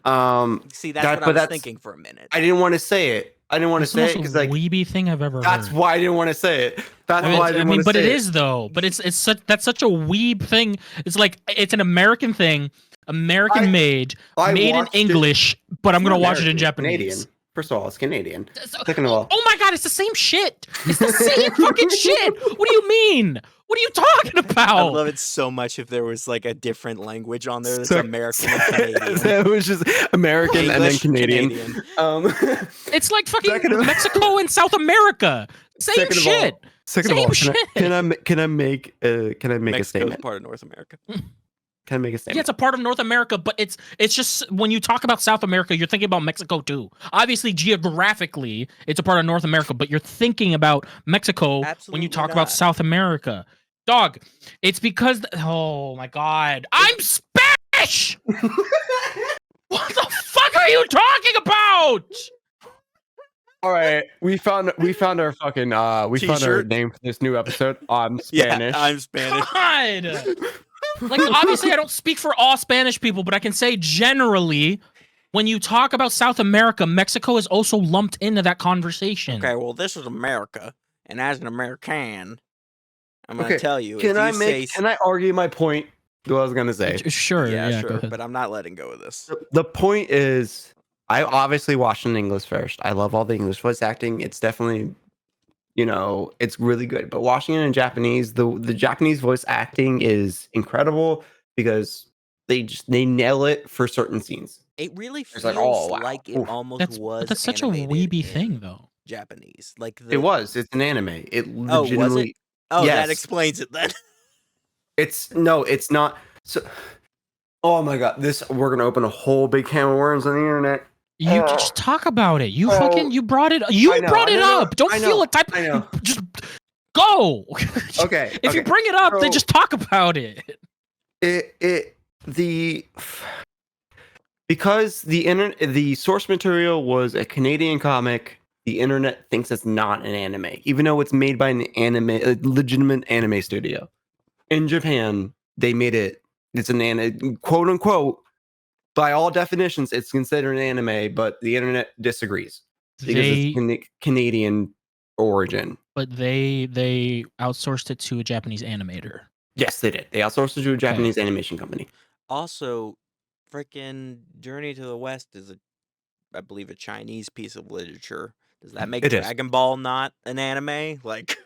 Speaker 5: See,
Speaker 3: that-
Speaker 5: that's what
Speaker 3: but
Speaker 5: I was
Speaker 3: that's-
Speaker 5: thinking for a minute.
Speaker 3: I didn't want to say it. I didn't want to
Speaker 1: It's
Speaker 3: say
Speaker 1: the
Speaker 3: it
Speaker 1: most
Speaker 3: because like
Speaker 1: weeby thing I've ever
Speaker 3: that's
Speaker 1: heard.
Speaker 3: why I didn't want to say it. That's why I didn't want to
Speaker 1: but
Speaker 3: say
Speaker 1: it is though. But it's that's such a weeb thing. It's like it's an American thing, American made in
Speaker 3: watched it-
Speaker 1: English, but I'm
Speaker 3: It's
Speaker 1: gonna
Speaker 3: not
Speaker 1: watch it in
Speaker 3: American,
Speaker 1: Japanese.
Speaker 3: Canadian. First of all, it's Canadian.
Speaker 1: So-
Speaker 3: Second of all,
Speaker 1: oh my god, it's the same shit. It's the same fucking shit. What do you mean? What are you talking
Speaker 5: I
Speaker 1: about?
Speaker 5: love it so much if there was like a different language on there that's
Speaker 3: So-
Speaker 5: American and Canadian.
Speaker 3: it was just American and then
Speaker 5: English,
Speaker 3: Canadian.
Speaker 1: It's like fucking
Speaker 3: Second of-
Speaker 1: Mexico and South America. Same
Speaker 3: Second of all,
Speaker 1: shit.
Speaker 3: Second of all,
Speaker 1: Same
Speaker 3: can I make a
Speaker 5: Mexico's
Speaker 3: statement?
Speaker 5: part of North America.
Speaker 3: Can I make a
Speaker 1: Yeah,
Speaker 3: statement?
Speaker 1: it's a part of North America, but it's just when you talk about South America, you're thinking about Mexico too. Obviously, geographically, it's a part of North America, but you're thinking about Mexico when
Speaker 5: Absolutely
Speaker 1: you talk
Speaker 5: not.
Speaker 1: about South America. Dog, it's because oh my god, I'm Spanish. What the fuck are you talking about?
Speaker 3: All right, we found our fucking we found our
Speaker 5: T-shirt?
Speaker 3: name for this new episode. I'm Spanish.
Speaker 5: Yeah, I'm Spanish.
Speaker 1: God. Like obviously, I don't speak for all Spanish people, but I can say generally, when you talk about South America, Mexico is also lumped into that conversation.
Speaker 5: Okay, well, this is America, and as an American, I'm gonna
Speaker 3: Okay,
Speaker 5: tell you.
Speaker 3: Can
Speaker 5: if
Speaker 3: I
Speaker 5: you
Speaker 3: make?
Speaker 5: say,
Speaker 3: Can I argue my point? What I was gonna say.
Speaker 1: Sure,
Speaker 5: Yeah,
Speaker 1: yeah, go
Speaker 5: sure,
Speaker 1: ahead.
Speaker 5: but I'm not letting go of this.
Speaker 3: The point is, I obviously watched in English first. I love all the English voice acting. It's definitely, it's really good. But watching it in Japanese, the Japanese voice acting is incredible because they nail it for certain scenes.
Speaker 5: It really
Speaker 3: It's
Speaker 5: feels
Speaker 3: like, oh, wow.
Speaker 5: like it
Speaker 3: Oof.
Speaker 5: almost was
Speaker 1: That's such a
Speaker 5: animated
Speaker 1: weeby
Speaker 5: in
Speaker 1: thing, though.
Speaker 5: Japanese. Like
Speaker 3: It was. It's an anime. It
Speaker 5: Oh, was it?
Speaker 3: legitimately.
Speaker 5: Oh, that
Speaker 3: Yes.
Speaker 5: explains it then.
Speaker 3: It's not. So, oh my god, we're gonna open a whole big can of worms on the internet.
Speaker 1: You can just talk about it. You brought it.
Speaker 3: I know,
Speaker 1: brought it
Speaker 3: I know,
Speaker 1: up. Don't
Speaker 3: I
Speaker 1: feel
Speaker 3: know,
Speaker 1: a type.
Speaker 3: I know.
Speaker 1: Just go.
Speaker 3: Okay.
Speaker 1: If you bring it up, then just talk about it.
Speaker 3: Because the source material was a Canadian comic. The internet thinks it's not an anime, even though it's made by a legitimate anime studio. In Japan, they made it. It's an anime, quote unquote. By all definitions, it's considered an anime, but the internet disagrees because it's Canadian origin.
Speaker 1: But they outsourced it to a Japanese animator.
Speaker 3: Yes, they did. They outsourced it to a Japanese animation company.
Speaker 5: Also, freaking Journey to the West is I believe, a Chinese piece of literature. Does that make Dragon Ball not an anime? Like,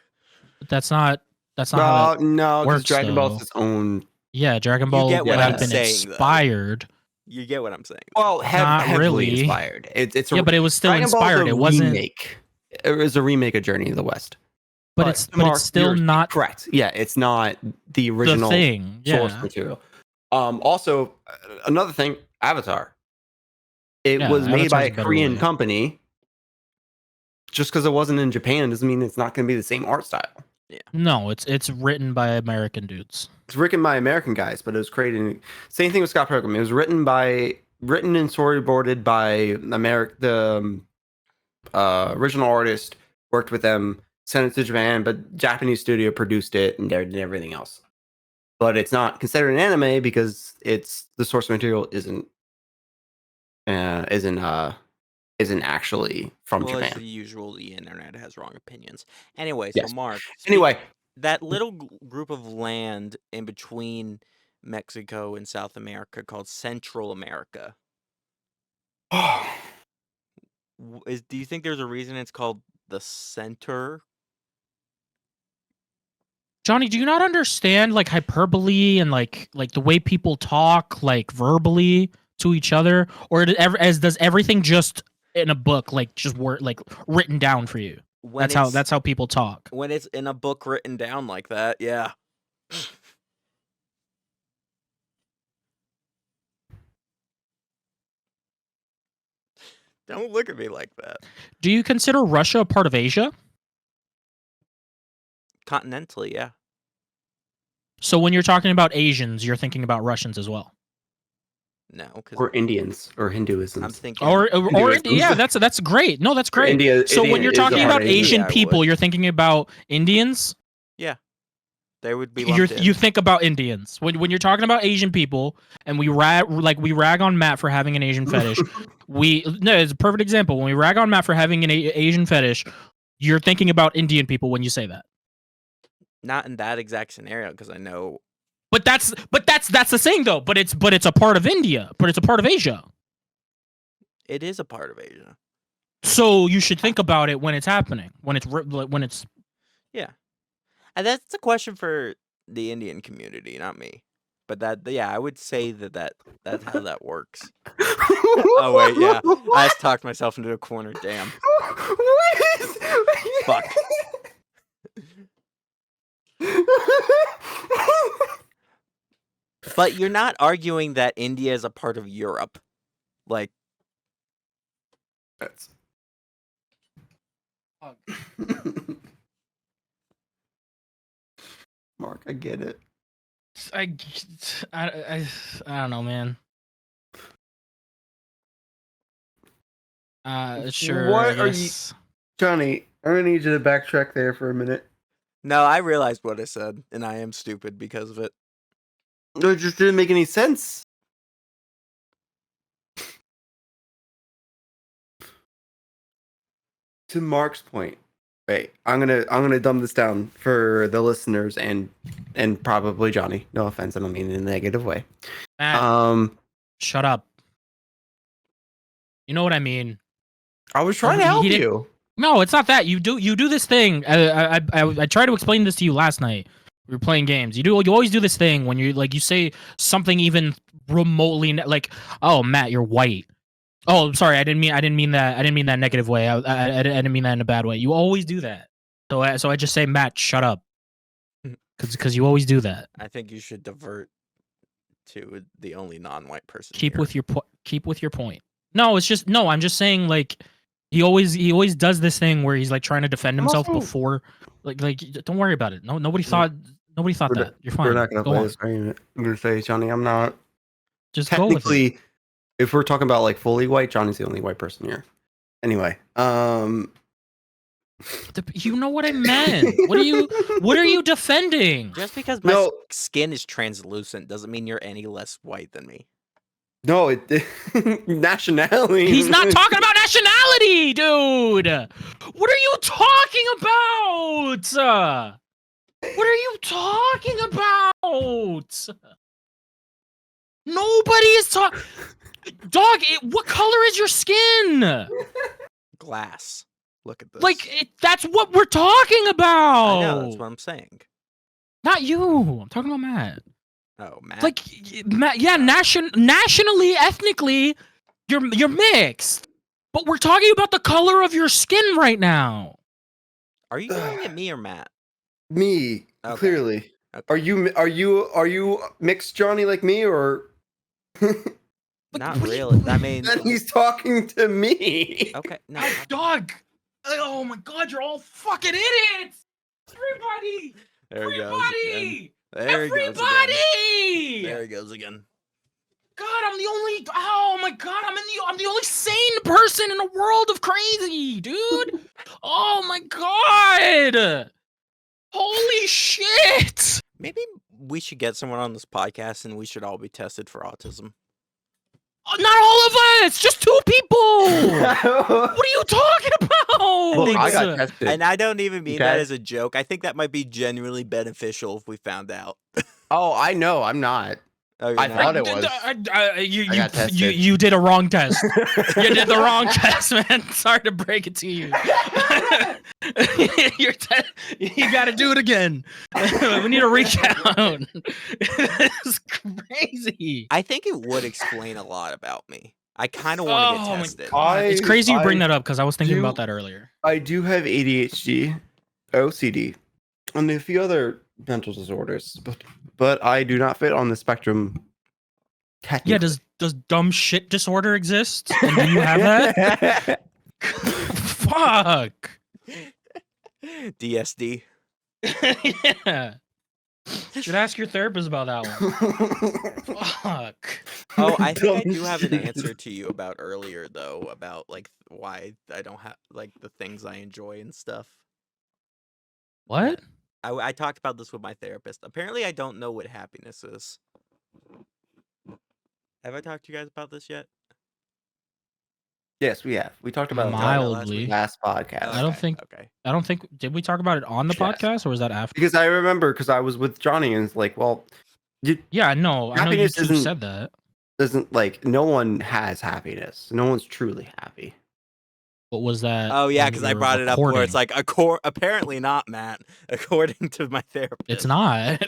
Speaker 1: that's not how that
Speaker 3: no,
Speaker 1: works.
Speaker 3: Dragon Ball's its own.
Speaker 1: Yeah, Dragon Ball
Speaker 5: get what
Speaker 1: would
Speaker 5: I'm
Speaker 1: have been
Speaker 5: saying,
Speaker 1: inspired.
Speaker 5: You get what I'm saying.
Speaker 3: Well,
Speaker 1: not
Speaker 3: heavily
Speaker 1: really
Speaker 3: inspired. It's
Speaker 1: but it was still
Speaker 3: Dragon
Speaker 1: inspired.
Speaker 3: Ball's a
Speaker 1: it wasn't.
Speaker 3: Remake. It was a remake of Journey to the West.
Speaker 1: But it's still not
Speaker 3: correct. Yeah, it's not the original source material. Also, another thing, Avatar. It was made by a Korean company. Just because it wasn't in Japan doesn't mean it's not going to be the same art style.
Speaker 5: Yeah.
Speaker 1: No, it's written by American dudes.
Speaker 3: It's written by American guys, but it was created. Same thing with Scott Pilgrim. It was written and storyboarded by the original artist. Worked with them, sent it to Japan, but Japanese studio produced it and did everything else. But it's not considered an anime because the source material isn't actually from Japan.
Speaker 5: As usual, the internet has wrong opinions. Anyway,
Speaker 3: yes.
Speaker 5: So Mark. That little group of land in between Mexico and South America called Central America. Do you think there's a reason it's called the center?
Speaker 1: Johnny, do you not understand like hyperbole and like the way people talk like verbally to each other, or does everything just in a book like just written down for you? That's how people talk.
Speaker 5: When it's in a book written down like that, yeah. Don't look at me like that.
Speaker 1: Do you consider Russia a part of Asia?
Speaker 5: Continentally, yeah. So
Speaker 1: when you're talking about Asians, you're thinking about Russians as well?
Speaker 5: No,
Speaker 3: or Indians or Hinduism.
Speaker 5: I'm thinking
Speaker 1: or yeah, that's great. No, that's great. When you're talking about Asian people, you're thinking about Indians?
Speaker 5: Yeah. They would be
Speaker 1: you think about Indians. When you're talking about Asian people and we rag on Matt for having an Asian fetish. It's a perfect example. When we rag on Matt for having an Asian fetish, you're thinking about Indian people when you say that.
Speaker 5: Not in that exact scenario, because I know.
Speaker 1: But that's the saying though. But it's a part of India. But it's a part of Asia.
Speaker 5: It is a part of Asia.
Speaker 1: So you should think about it when it's happening. When it's
Speaker 5: yeah, and that's a question for the Indian community, not me. But I would say that's how that works. Oh wait, yeah, I just talked myself into a corner. Damn. Fuck. But you're not arguing that India is a part of Europe. Like,
Speaker 3: that's Mark, I get it.
Speaker 1: I don't know, man. Sure.
Speaker 3: What are you, Johnny? I'm gonna need you to backtrack there for a minute.
Speaker 5: No, I realized what I said, and I am stupid because of it.
Speaker 3: No, it just didn't make any sense. To Mark's point, wait, I'm gonna dumb this down for the listeners and probably Johnny. No offense, I don't mean in a negative way.
Speaker 1: Matt, shut up. You know what I mean.
Speaker 3: I was trying to help you.
Speaker 1: No, it's not that. You do this thing. I tried to explain this to you last night. We were playing games. You always do this thing when you say something even remotely like, "Oh, Matt, you're white." Oh, I'm sorry. I didn't mean that. I didn't mean that negative way. I didn't mean that in a bad way. You always do that. So I just say, Matt, shut up, because you always do that.
Speaker 5: I think you should divert to the only non-white person.
Speaker 1: Keep
Speaker 5: here.
Speaker 1: with your point. No, it's just no. I'm just saying like he always does this thing where he's like trying to defend himself before like don't worry about it. Nobody thought that. You're fine.
Speaker 3: We're not gonna
Speaker 1: Go
Speaker 3: play
Speaker 1: on.
Speaker 3: this game. I'm gonna say, Johnny, I'm not.
Speaker 1: Just go with it.
Speaker 3: Technically, if we're talking about like fully white, Johnny's the only white person here. Anyway,
Speaker 1: You know what I meant. What are you defending?
Speaker 5: Just because my skin is translucent doesn't mean you're any less white than me.
Speaker 3: No, nationality.
Speaker 1: He's not talking about nationality, dude. What are you talking about? What are you talking about? Nobody is talking. Dog, what color is your skin?
Speaker 5: Glass. Look at this.
Speaker 1: Like, that's what we're talking about.
Speaker 5: I know, that's what I'm saying.
Speaker 1: Not you. I'm talking about Matt.
Speaker 5: Oh, Matt.
Speaker 1: Like, Matt, yeah, nationally, ethnically, you're mixed. But we're talking about the color of your skin right now.
Speaker 5: Are you yelling at me or Matt?
Speaker 3: Me,
Speaker 5: Okay.
Speaker 3: clearly.
Speaker 5: Okay.
Speaker 3: Are you mixed, Johnny, like me, or?
Speaker 5: Not really. I mean,
Speaker 3: Then he's talking to me.
Speaker 5: okay. No.
Speaker 1: Oh, dog. Oh my God, you're all fucking idiots. Everybody.
Speaker 5: There he goes.
Speaker 1: Everybody.
Speaker 5: There he goes again.
Speaker 1: Everybody.
Speaker 5: There he goes again.
Speaker 1: God, I'm the only. Oh my God, I'm the only sane person in a world of crazy, dude. Oh my God. Holy shit.
Speaker 5: Maybe we should get someone on this podcast and we should all be tested for autism.
Speaker 1: Not all of us, just 2 people. What are you talking about?
Speaker 3: Look, I got tested.
Speaker 5: And I don't even mean that as a joke. I think that might be genuinely beneficial if we found out.
Speaker 3: Oh, I know. I'm not.
Speaker 5: Oh,
Speaker 3: I thought it was.
Speaker 1: You did a wrong test. You did the wrong test, man. Sorry to break it to you. You got to do it again. We need a recount. It's crazy.
Speaker 5: I think it would explain a lot about me. I kind of want to get tested.
Speaker 1: It's crazy you bring that up because I was thinking about that earlier.
Speaker 3: I do have ADHD, OCD, and a few other mental disorders, but I do not fit on the spectrum.
Speaker 1: Yeah, does dumb shit disorder exist? And do you have that? Fuck.
Speaker 5: DSD.
Speaker 1: Yeah. Should ask your therapist about that one. Fuck.
Speaker 5: Oh, I think I do have an answer to you about earlier, though, about like why I don't have like the things I enjoy and stuff.
Speaker 1: What?
Speaker 5: I talked about this with my therapist. Apparently, I don't know what happiness is. Have I talked to you guys about this yet?
Speaker 3: Yes, we have. We talked about it
Speaker 1: Mildly.
Speaker 3: last podcast.
Speaker 1: I don't think. Did we talk about it on the podcast or was that after?
Speaker 3: Because I remember, because I was with Johnny, and it's like, well,
Speaker 1: yeah, no, I know you two said that.
Speaker 3: Doesn't like no one has happiness. No one's truly happy.
Speaker 1: What was that?
Speaker 5: Oh yeah, because I brought it up where it's like apparently not, Matt, according to my therapist.
Speaker 1: It's not.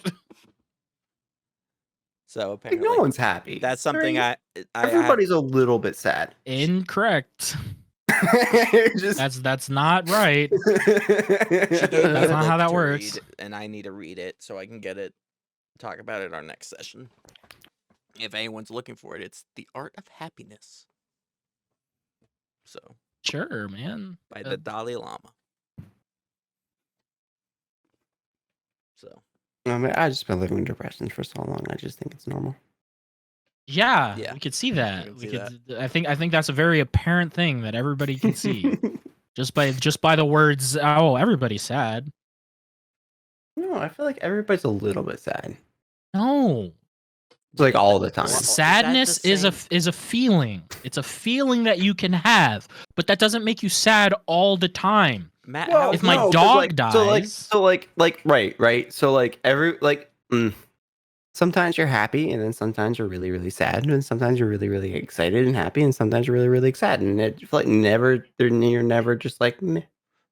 Speaker 5: So apparently,
Speaker 3: no one's happy.
Speaker 5: That's something
Speaker 3: everybody's a little bit sad.
Speaker 1: Incorrect. That's not right. That's not how that works.
Speaker 5: And I need to read it so I can get it. Talk about it our next session. If anyone's looking for it, it's The Art of Happiness. So
Speaker 1: sure, man.
Speaker 5: By the Dalai Lama. So.
Speaker 3: I mean, I just been living in depression for so long. I just think it's normal.
Speaker 1: Yeah, we could see that. I think that's a very apparent thing that everybody can see. just by the words, oh, everybody's sad.
Speaker 3: No, I feel like everybody's a little bit sad.
Speaker 1: No.
Speaker 3: It's like all the time.
Speaker 1: Sadness is a feeling. It's a feeling that you can have, but that doesn't make you sad all the time.
Speaker 5: Matt,
Speaker 1: if my dog dies,
Speaker 3: so right. So sometimes you're happy, and then sometimes you're really, really sad, and sometimes you're really, really excited and happy, and sometimes you're really, really sad, and it's like you're never just like meh.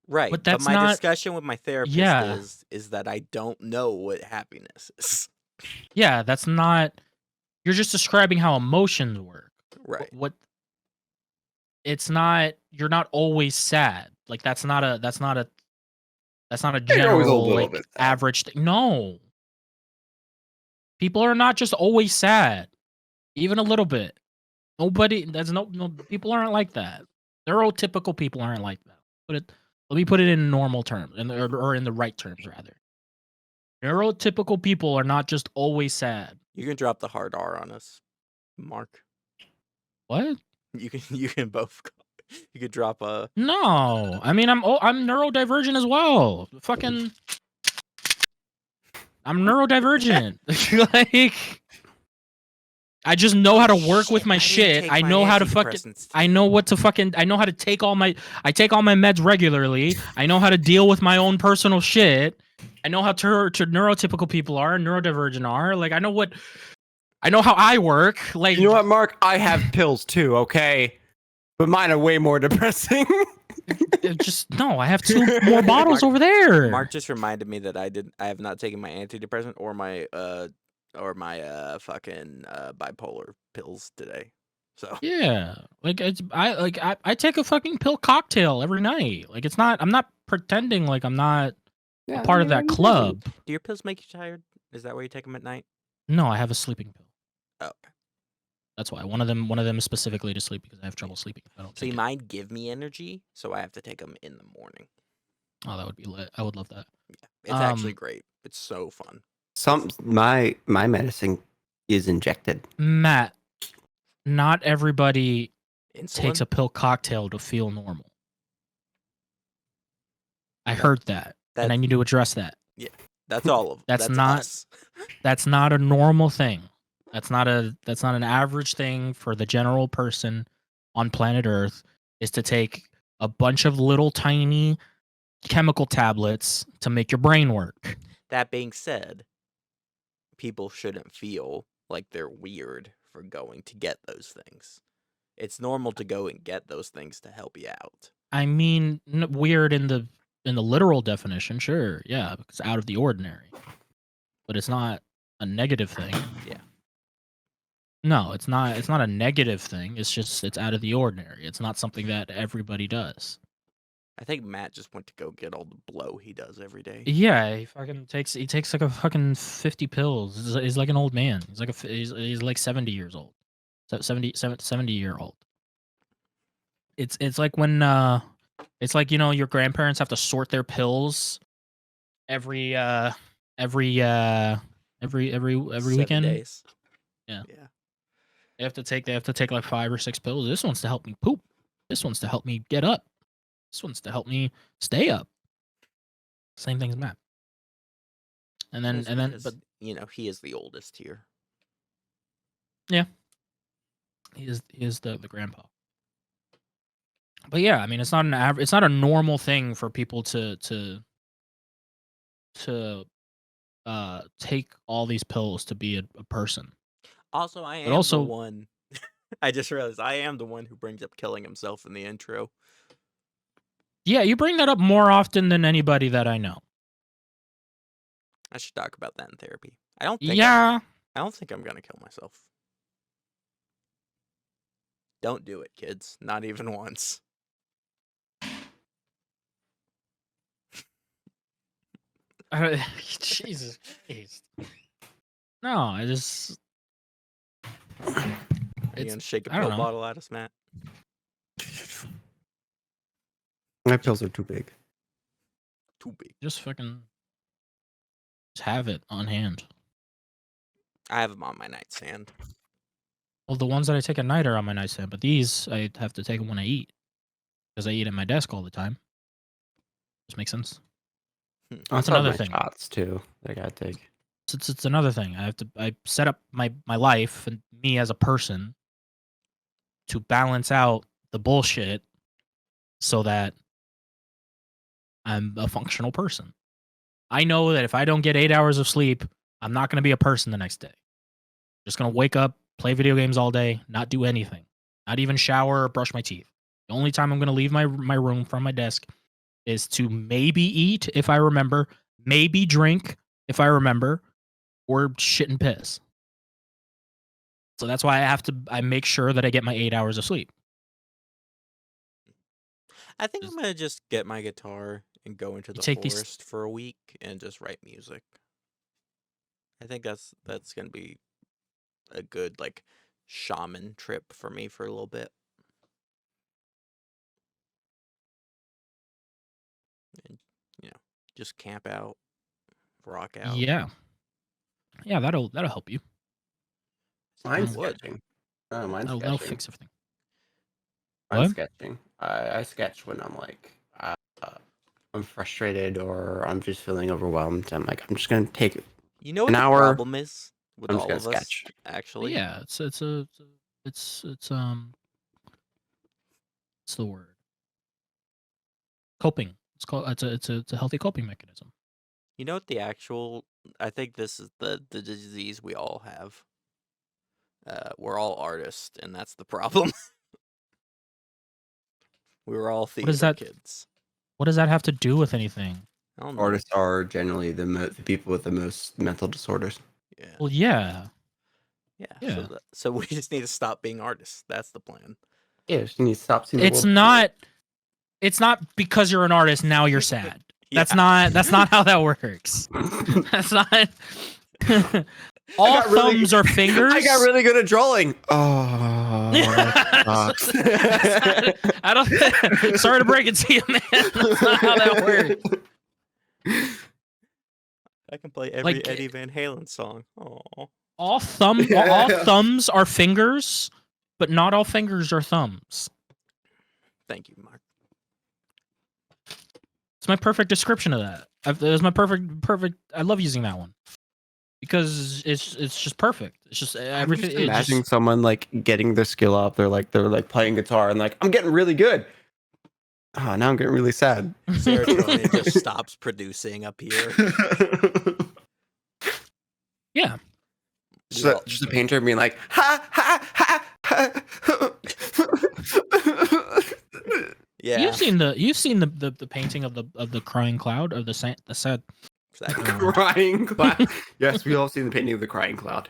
Speaker 5: Right.
Speaker 1: But
Speaker 5: But
Speaker 1: that's
Speaker 5: my
Speaker 1: not.
Speaker 5: discussion with my therapist
Speaker 1: Yeah.
Speaker 5: is that I don't know what happiness is.
Speaker 1: Yeah, that's not. You're just describing how emotions work.
Speaker 5: Right.
Speaker 1: What it's not. You're not always sad. Like that's not a
Speaker 3: It's always a
Speaker 1: general
Speaker 3: little
Speaker 1: like
Speaker 3: bit sad.
Speaker 1: average thing. No. People are not just always sad. Even a little bit. Nobody that's no people aren't like that. Neurotypical people aren't like that. Let me put it in normal terms or in the right terms rather. Neurotypical people are not just always sad.
Speaker 5: You can drop the hard R on us, Mark.
Speaker 1: What?
Speaker 5: You can both go. You could drop a
Speaker 1: No. I mean I'm neurodivergent as well. Fucking I'm neurodivergent. Like I just know how to work with my shit. I know how to fucking I know what to fucking I know how to take all my meds regularly. I know how to deal with my own personal shit. I know how neurotypical people are, neurodivergent are. Like I know how I work. Like
Speaker 3: You know what, Mark? I have pills too, okay? But mine are way more depressing.
Speaker 1: just no, I have 2 more bottles over there.
Speaker 5: Mark just reminded me that I have not taken my antidepressant or my fucking bipolar pills today. So
Speaker 1: Yeah, like I take a fucking pill cocktail every night. Like I'm not pretending like I'm not a part of that club.
Speaker 5: do your pills make you tired? Is that why you take them at night?
Speaker 1: No, I have a sleeping pill.
Speaker 5: Oh, okay.
Speaker 1: That's why one of them is specifically to sleep because I have trouble sleeping. If I don't
Speaker 5: See,
Speaker 1: take it.
Speaker 5: mine give me energy, so I have to take them in the morning.
Speaker 1: Oh, that would be lit. I would love that.
Speaker 5: Yeah, it's actually great. It's so fun.
Speaker 3: My medicine is injected.
Speaker 1: Matt, not everybody
Speaker 5: Insulin?
Speaker 1: takes a pill cocktail to feel normal. I heard that, and I need to address that.
Speaker 5: Yeah, that's all of
Speaker 1: That's
Speaker 5: us.
Speaker 1: That's not a normal thing. That's not an average thing for the general person on planet Earth is to take a bunch of little tiny chemical tablets to make your brain work.
Speaker 5: That being said, people shouldn't feel like they're weird for going to get those things. It's normal to go and get those things to help you out.
Speaker 1: I mean, weird in the literal definition, sure, yeah, it's out of the ordinary, but it's not a negative thing.
Speaker 5: Yeah.
Speaker 1: No, it's not. It's not a negative thing. It's just it's out of the ordinary. It's not something that everybody does.
Speaker 5: I think Matt just went to go get all the blow he does every day.
Speaker 1: Yeah, he takes like a fucking 50 pills. He's like an old man. He's like 70 years old. 70-year-old. It's like when it's like, you know, your grandparents have to sort their pills every weekend.
Speaker 5: 7 days.
Speaker 1: Yeah.
Speaker 5: Yeah.
Speaker 1: They have to take like 5 or 6 pills. This one's to help me poop. This one's to help me get up. This one's to help me stay up. Same thing as Matt. And then but
Speaker 5: you know, he is the oldest here.
Speaker 1: yeah. He is the grandpa. But yeah, I mean it's not a normal thing for people to take all these pills to be a person.
Speaker 5: Also, I am the one. I just realized I am the one who brings up killing himself in the intro.
Speaker 1: Yeah, you bring that up more often than anybody that I know.
Speaker 5: I should talk about that in therapy. I don't think I'm gonna kill myself. Don't do it, kids. Not even once.
Speaker 1: Jesus Christ. No, I just.
Speaker 5: Are you gonna shake a pill bottle at us, Matt?
Speaker 3: My pills are too big.
Speaker 5: Too big.
Speaker 1: Just have it on hand.
Speaker 5: I have them on my nightstand.
Speaker 1: Well, the ones that I take at night are on my nightstand, but these I have to take them when I eat because I eat at my desk all the time. This makes sense.
Speaker 3: That's
Speaker 1: another thing.
Speaker 3: Shots too. I gotta take.
Speaker 1: It's another thing. I set up my life and me as a person to balance out the bullshit so that I'm a functional person. I know that if I don't get 8 hours of sleep, I'm not going to be a person the next day. Just going to wake up, play video games all day, not do anything, not even shower or brush my teeth. The only time I'm going to leave my room from my desk is to maybe eat if I remember, maybe drink if I remember, or shit and piss. So that's why I make sure that I get my 8 hours of sleep.
Speaker 5: I think I'm gonna just get my guitar and go into the
Speaker 1: take these-
Speaker 5: forest for a week and just write music. I think that's gonna be a good like shaman trip for me for a little bit. And just camp out, rock out.
Speaker 1: Yeah, that'll help you.
Speaker 3: Mine's
Speaker 5: would.
Speaker 3: sketching. Oh, mine's
Speaker 1: That'll
Speaker 3: sketching.
Speaker 1: fix everything.
Speaker 3: Mine's
Speaker 1: What?
Speaker 3: sketching. I sketch when I'm like, I'm frustrated or I'm just feeling overwhelmed. I'm like, I'm just gonna take
Speaker 5: You know what
Speaker 3: an
Speaker 5: the
Speaker 3: hour.
Speaker 5: problem is with
Speaker 3: I'm just
Speaker 5: all
Speaker 3: gonna
Speaker 5: of us,
Speaker 3: sketch.
Speaker 1: Well,
Speaker 5: actually?
Speaker 1: yeah, it's what's the word? Coping. It's called it's a healthy coping mechanism.
Speaker 5: You know what the actual? I think this is the disease we all have. We're all artists, and that's the problem. We were all theater
Speaker 1: is that?
Speaker 5: kids.
Speaker 1: What does that have to do with anything?
Speaker 5: I don't know.
Speaker 3: Artists are generally the people with the most mental disorders.
Speaker 5: Yeah.
Speaker 1: Well, yeah.
Speaker 5: Yeah. So we just need to stop being artists. That's the plan.
Speaker 3: Yeah, you need to stop seeing the
Speaker 1: It's
Speaker 3: world.
Speaker 1: not. It's not because you're an artist now you're sad.
Speaker 5: Yeah.
Speaker 1: That's not how that works. That's not. All thumbs are fingers.
Speaker 3: I got really good at drawing. Oh, that sucks.
Speaker 1: I don't. Sorry to break it to you, man. That's not how that works.
Speaker 5: I can play every
Speaker 1: Like-
Speaker 5: Eddie Van Halen song. Oh.
Speaker 1: All thumbs are fingers, but not all fingers are thumbs.
Speaker 5: Thank you, Mark.
Speaker 1: It's my perfect description of that. It's my perfect. I love using that one because it's just perfect. It's just everything.
Speaker 3: I'm imagining someone like getting their skill up. They're like playing guitar and like I'm getting really good. Oh, now I'm getting really sad.
Speaker 5: Serotonin just stops producing up here.
Speaker 1: Yeah.
Speaker 3: Just a painter being like, ha ha ha ha.
Speaker 5: Yeah.
Speaker 1: You've seen the painting of the crying cloud of the sad.
Speaker 5: Exactly.
Speaker 3: Crying cloud. Yes, we all seen the painting of the crying cloud.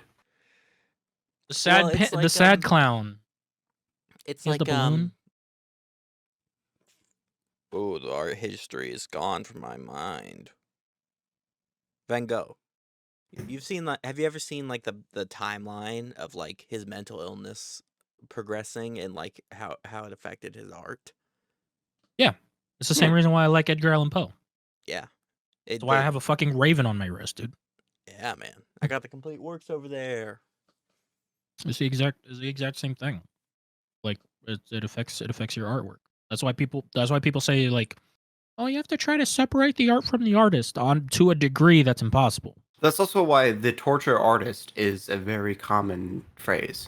Speaker 1: The sad,
Speaker 5: Well, it's
Speaker 1: the
Speaker 5: like,
Speaker 1: sad clown.
Speaker 5: It's
Speaker 1: He has
Speaker 5: like
Speaker 1: the balloon.
Speaker 5: Oh, the art history is gone from my mind. Van Gogh. You've seen like? Have you ever seen like the timeline of like his mental illness progressing and like how it affected his art?
Speaker 1: It's the same reason why I like Edgar Allan Poe.
Speaker 5: Yeah.
Speaker 1: That's why I have a fucking raven on my wrist, dude.
Speaker 5: Yeah, man. I got the complete works over there.
Speaker 1: It's the exact same thing. Like it affects your artwork. That's why people say like, oh, you have to try to separate the art from the artist to a degree that's impossible.
Speaker 3: That's also why the torture artist is a very common phrase.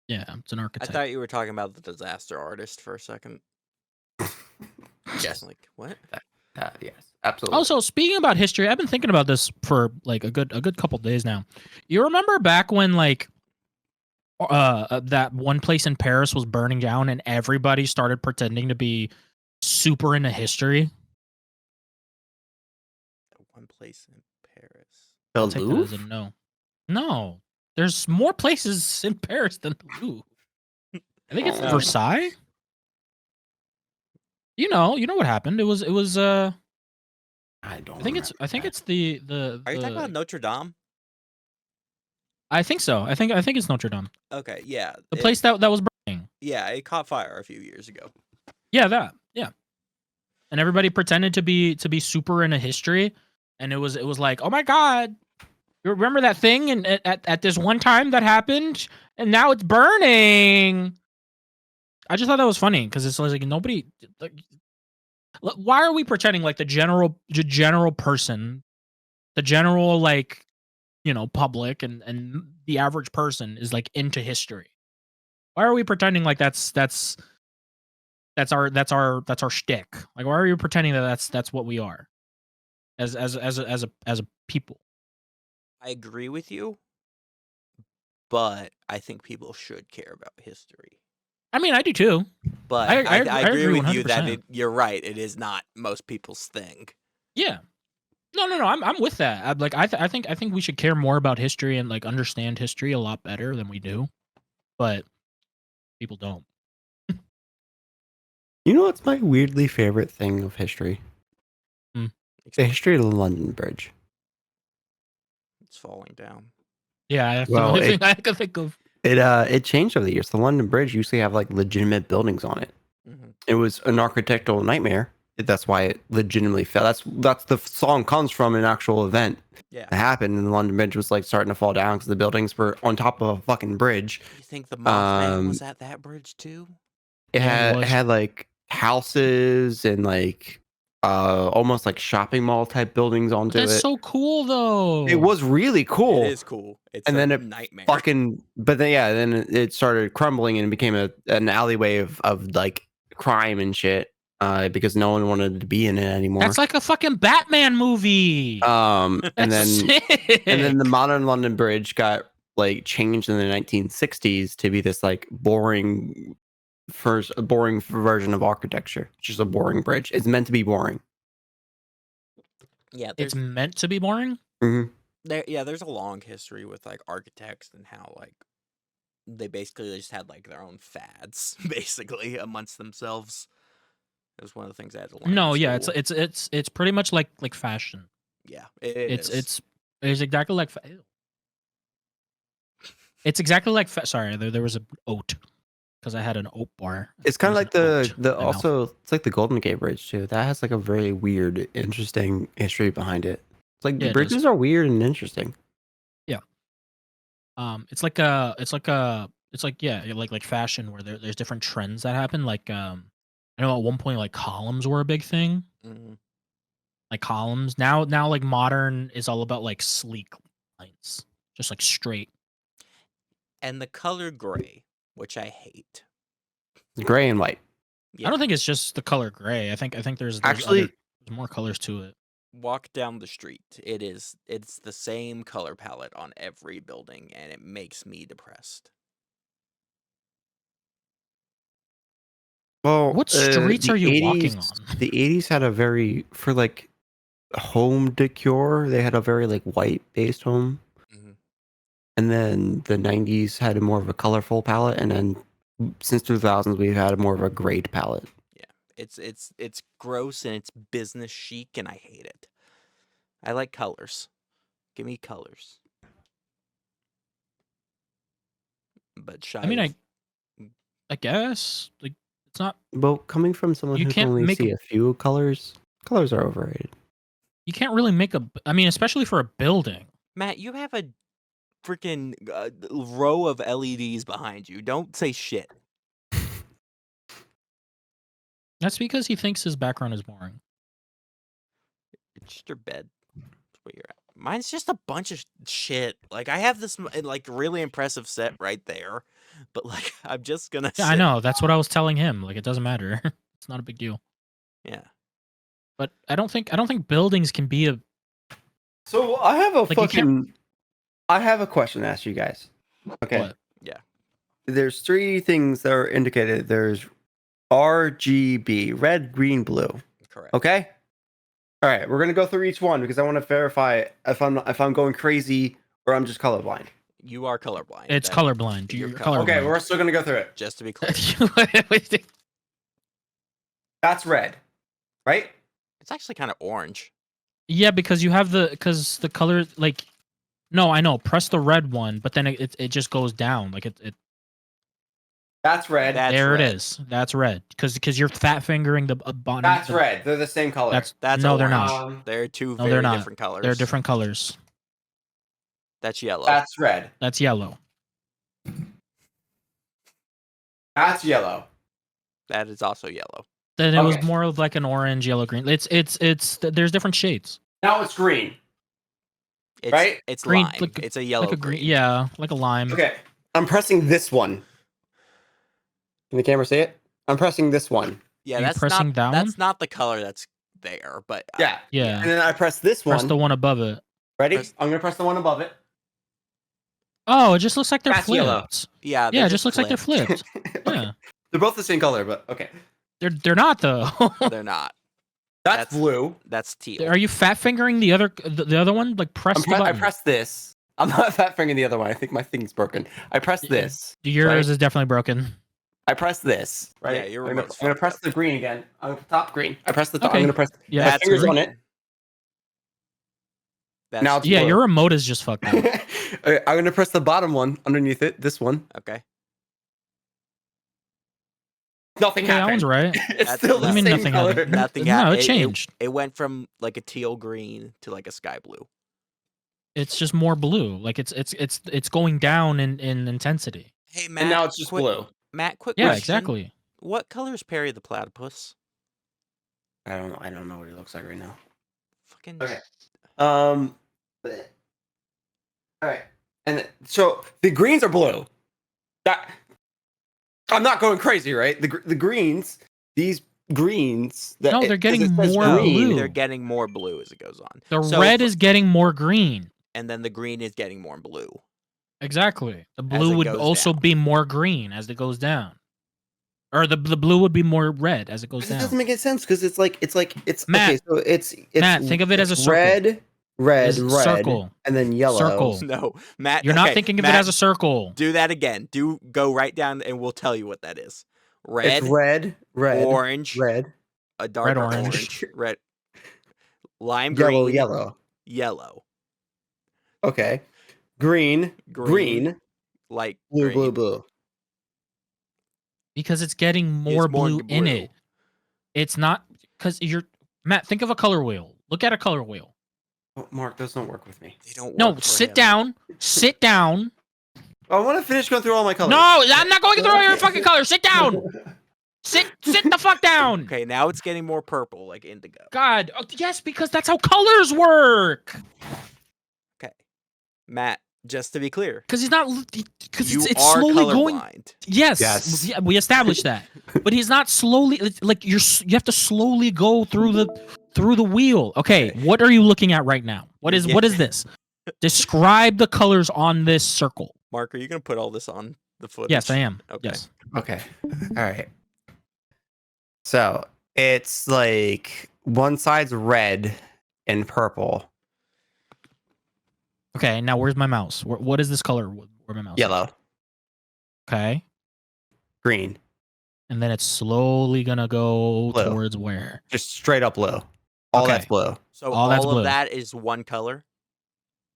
Speaker 1: Yeah, it's an
Speaker 5: I
Speaker 1: archetype.
Speaker 5: thought you were talking about the disaster artist for a second.
Speaker 3: Yes.
Speaker 5: Like what?
Speaker 3: Yes, absolutely.
Speaker 1: Also, speaking about history, I've been thinking about this for like a good couple days now. You remember back when like that one place in Paris was burning down and everybody started pretending to be super into history?
Speaker 5: One place in Paris.
Speaker 3: The
Speaker 1: I'll take that as a
Speaker 3: Louvre?
Speaker 1: no. No, there's more places in Paris than the Louvre. I think it's
Speaker 3: Oh.
Speaker 1: Versailles. You know what happened. It was
Speaker 3: I don't.
Speaker 1: I think it's the
Speaker 5: Are you talking about Notre Dame?
Speaker 1: I think so. I think it's Notre Dame.
Speaker 5: Okay, yeah.
Speaker 1: The place that was burning.
Speaker 5: Yeah, it caught fire a few years ago.
Speaker 1: Yeah, that. Yeah. And everybody pretended to be super into history, and it was like, "Oh my god. You remember that thing and at this one time that happened and now it's burning." I just thought that was funny because it's like nobody like, why are we pretending like the general person, the general like, public and the average person is like into history? Why are we pretending like that's our shtick? Like, why are you pretending that that's what we are as a people?
Speaker 5: I agree with you, but I think people should care about history.
Speaker 1: I mean, I do too.
Speaker 5: But I agree with you that you're right. It is not most people's thing.
Speaker 1: Yeah. No. I'm with that. I think we should care more about history and like understand history a lot better than we do, but people don't.
Speaker 3: You know what's my weirdly favorite thing of history? The history of the London Bridge.
Speaker 5: It's falling down.
Speaker 1: Yeah, that's the only thing I can think of.
Speaker 3: It changed over the years. The London Bridge used to have like legitimate buildings on it.
Speaker 5: Mm-hmm.
Speaker 3: It was an architectural nightmare. That's why it legitimately fell. That's the song comes from an actual event that happened, and the London Bridge was like starting to fall down because the buildings were on top of a fucking bridge.
Speaker 5: You think the Mothman was at that bridge too?
Speaker 3: It had like houses and like almost like shopping mall type buildings onto it.
Speaker 1: That's so cool though.
Speaker 3: It was really cool.
Speaker 5: It is cool. It's
Speaker 3: and
Speaker 5: a
Speaker 3: then it
Speaker 5: nightmare.
Speaker 3: But then it started crumbling and became an alleyway of like crime and shit. Because no one wanted to be in it anymore.
Speaker 1: That's like a fucking Batman movie.
Speaker 3: And then
Speaker 1: sick.
Speaker 3: And then the modern London Bridge got like changed in the 1960s to be this like boring version of architecture. It's just a boring bridge. It's meant to be boring.
Speaker 5: Yeah,
Speaker 1: it's meant to be boring.
Speaker 3: Mm-hmm.
Speaker 5: There's a long history with like architects and how like they basically just had like their own fads basically amongst themselves. It was one of the things I had to learn.
Speaker 1: No, yeah, it's pretty much like fashion.
Speaker 5: Yeah,
Speaker 1: it's exactly like it's exactly like sorry, there was an oat because I had an oat bar.
Speaker 3: It's kind of like it's like the Golden Gate Bridge too. That has like a very weird, interesting history behind it. It's like bridges are weird and interesting.
Speaker 1: Yeah. It's like fashion where there's different trends that happen. Like I know at one point like columns were a big thing.
Speaker 5: Mm-hmm.
Speaker 1: Like columns. Now like modern is all about like sleek lines. Just like straight.
Speaker 5: And the color gray, which I hate.
Speaker 3: Gray and white.
Speaker 1: Yeah. I don't think it's just the color gray. I think there's
Speaker 3: actually
Speaker 1: more colors to it.
Speaker 5: Walk down the street. It's the same color palette on every building, and it makes me depressed.
Speaker 3: Well,
Speaker 1: what streets are you walking on?
Speaker 3: The 80s had a very, for like home decor, they had a very like white based home. Mm-hmm. And then the 90s had more of a colorful palette. And then since 2000s, we've had more of a grade palette.
Speaker 5: Yeah, it's gross and it's business chic, and I hate it. I like colors. Give me colors. But
Speaker 1: I mean, I guess like. It's not.
Speaker 3: Well, coming from someone who can only see a few colors are overrated.
Speaker 1: You can't really make I mean, especially for a building.
Speaker 5: Matt, you have a freaking row of LEDs behind you. Don't say shit.
Speaker 1: That's because he thinks his background is boring.
Speaker 5: It's just your bed. That's where you're at. Mine's just a bunch of shit. Like, I have this like really impressive set right there, but like I'm just gonna.
Speaker 1: Yeah, I know. That's what I was telling him. Like, it doesn't matter. It's not a big deal.
Speaker 5: Yeah.
Speaker 1: But I don't think buildings can be a.
Speaker 3: So I have I have a question to ask you guys. Okay.
Speaker 1: What?
Speaker 5: Yeah.
Speaker 3: There's 3 things that are indicated. There's RGB, red, green, blue.
Speaker 5: Correct.
Speaker 3: Okay. All right, we're gonna go through each one because I want to verify if I'm going crazy or I'm just colorblind.
Speaker 5: You are colorblind.
Speaker 1: It's colorblind. You're colorblind.
Speaker 3: Okay, we're still gonna go through it.
Speaker 5: Just to be clear.
Speaker 3: That's red, right?
Speaker 5: It's actually kind of orange.
Speaker 1: Yeah, because you have the color like. No, I know. Press the red one, but then it just goes down like it.
Speaker 3: That's red.
Speaker 1: It is. That's red. Because you're fat fingering the bottom.
Speaker 3: That's red. They're the same color.
Speaker 5: That's
Speaker 1: no,
Speaker 5: orange.
Speaker 1: they're not.
Speaker 5: They're two very different colors.
Speaker 1: They're different colors.
Speaker 5: That's yellow.
Speaker 3: That's red.
Speaker 1: That's yellow.
Speaker 3: That's yellow.
Speaker 5: That is also yellow.
Speaker 1: Then it was more of like an orange, yellow, green. It's there's different shades.
Speaker 3: Now it's green.
Speaker 5: Right? It's
Speaker 1: green,
Speaker 5: lime. It's a yellow
Speaker 1: like a green. Yeah, like a lime.
Speaker 3: Okay. I'm pressing this one. Can the camera see it? I'm pressing this one.
Speaker 5: Yeah, that's not the color that's there, but
Speaker 3: yeah. And then I press this one.
Speaker 1: Press the one above it.
Speaker 3: Ready? I'm gonna press the one above it.
Speaker 1: Oh, it just looks like they're
Speaker 3: that's
Speaker 1: flipped.
Speaker 3: Yellow.
Speaker 5: Yeah,
Speaker 1: it just looks like they're flipped. Yeah.
Speaker 3: They're both the same color, but okay.
Speaker 1: They're not though.
Speaker 5: They're not.
Speaker 3: That's blue.
Speaker 5: That's teal.
Speaker 1: Are you fat fingering the other one? Like press the button.
Speaker 3: I pressed this. I'm not fat fingering the other one. I think my thing's broken. I pressed this.
Speaker 1: Yours is definitely broken.
Speaker 3: I pressed this. Right.
Speaker 5: Yeah, you're
Speaker 3: I'm gonna press the green again. Top green. I pressed the top.
Speaker 1: Okay.
Speaker 3: I'm gonna press.
Speaker 1: Yeah,
Speaker 3: my fingers on it. Now it's blue.
Speaker 1: your remote is just fucked up.
Speaker 3: Okay, I'm gonna press the bottom one underneath it. This one.
Speaker 5: Okay.
Speaker 3: Nothing happened.
Speaker 1: That one's right.
Speaker 3: It's still the same
Speaker 1: nothing
Speaker 3: color.
Speaker 1: happened.
Speaker 5: Nothing
Speaker 1: No,
Speaker 5: happened.
Speaker 1: it changed.
Speaker 5: It went from like a teal green to like a sky blue.
Speaker 1: It's just more blue. Like it's going down in intensity.
Speaker 5: Hey Matt.
Speaker 3: And now it's just blue.
Speaker 5: Matt, quick
Speaker 1: Yeah,
Speaker 5: question.
Speaker 1: exactly.
Speaker 5: What color is Perry the Platypus?
Speaker 3: I don't know. I don't know what he looks like right now.
Speaker 5: Fucking.
Speaker 3: Okay. All right. And so the greens are blue. That I'm not going crazy, right? The greens, these greens.
Speaker 1: No, they're getting more blue.
Speaker 5: They're getting more blue as it goes on.
Speaker 1: The red is getting more green.
Speaker 5: And then the green is getting more blue.
Speaker 1: Exactly. The blue would also
Speaker 5: down.
Speaker 1: be more green as it goes down. Or the blue would be more red as it goes down.
Speaker 3: It doesn't make any sense because it's
Speaker 1: Matt,
Speaker 3: okay. So it's
Speaker 1: Matt, think of it as a circle.
Speaker 3: red,
Speaker 1: circle,
Speaker 3: and then yellow.
Speaker 1: Circle.
Speaker 5: No, Matt.
Speaker 1: You're not thinking of it as a circle.
Speaker 5: Do that again. Go right down, and we'll tell you what that is. Red.
Speaker 3: It's red,
Speaker 5: orange,
Speaker 3: red,
Speaker 5: a darker orange, red, lime green, yellow.
Speaker 3: Okay, green,
Speaker 5: light
Speaker 3: blue,
Speaker 5: green.
Speaker 3: blue.
Speaker 1: Because it's getting more blue in it. It's not because Matt. Think of a color wheel. Look at a color wheel.
Speaker 3: Oh, Mark, those don't work with me.
Speaker 5: They don't.
Speaker 1: No, sit down. Sit down.
Speaker 3: I want to finish going through all my colors.
Speaker 1: No, I'm not going through all your fucking colors. Sit down. Sit the fuck down.
Speaker 5: Okay, now it's getting more purple, like indigo.
Speaker 1: God, yes, because that's how colors work.
Speaker 5: Okay, Matt. Just to be clear,
Speaker 1: because he's not. Because it's
Speaker 5: are
Speaker 1: slowly going.
Speaker 5: Blind.
Speaker 1: Yes, we established that. But he's not slowly. Like you have to slowly go through the wheel. Okay, what are you looking at right now? What is this? Describe the colors on this circle.
Speaker 5: Mark, are you gonna put all this on the footage?
Speaker 1: Yes, I am.
Speaker 5: Okay.
Speaker 1: Yes.
Speaker 3: Okay. All right. So it's like one side's red and purple.
Speaker 1: Okay, now where's my mouse? What is this color? Where my mouse?
Speaker 3: Yellow.
Speaker 1: Okay.
Speaker 3: Green.
Speaker 1: And then it's slowly gonna go
Speaker 3: blue.
Speaker 1: Towards where?
Speaker 3: Just straight up blue. All that's blue.
Speaker 5: So
Speaker 1: all that's blue.
Speaker 5: Of that is one color.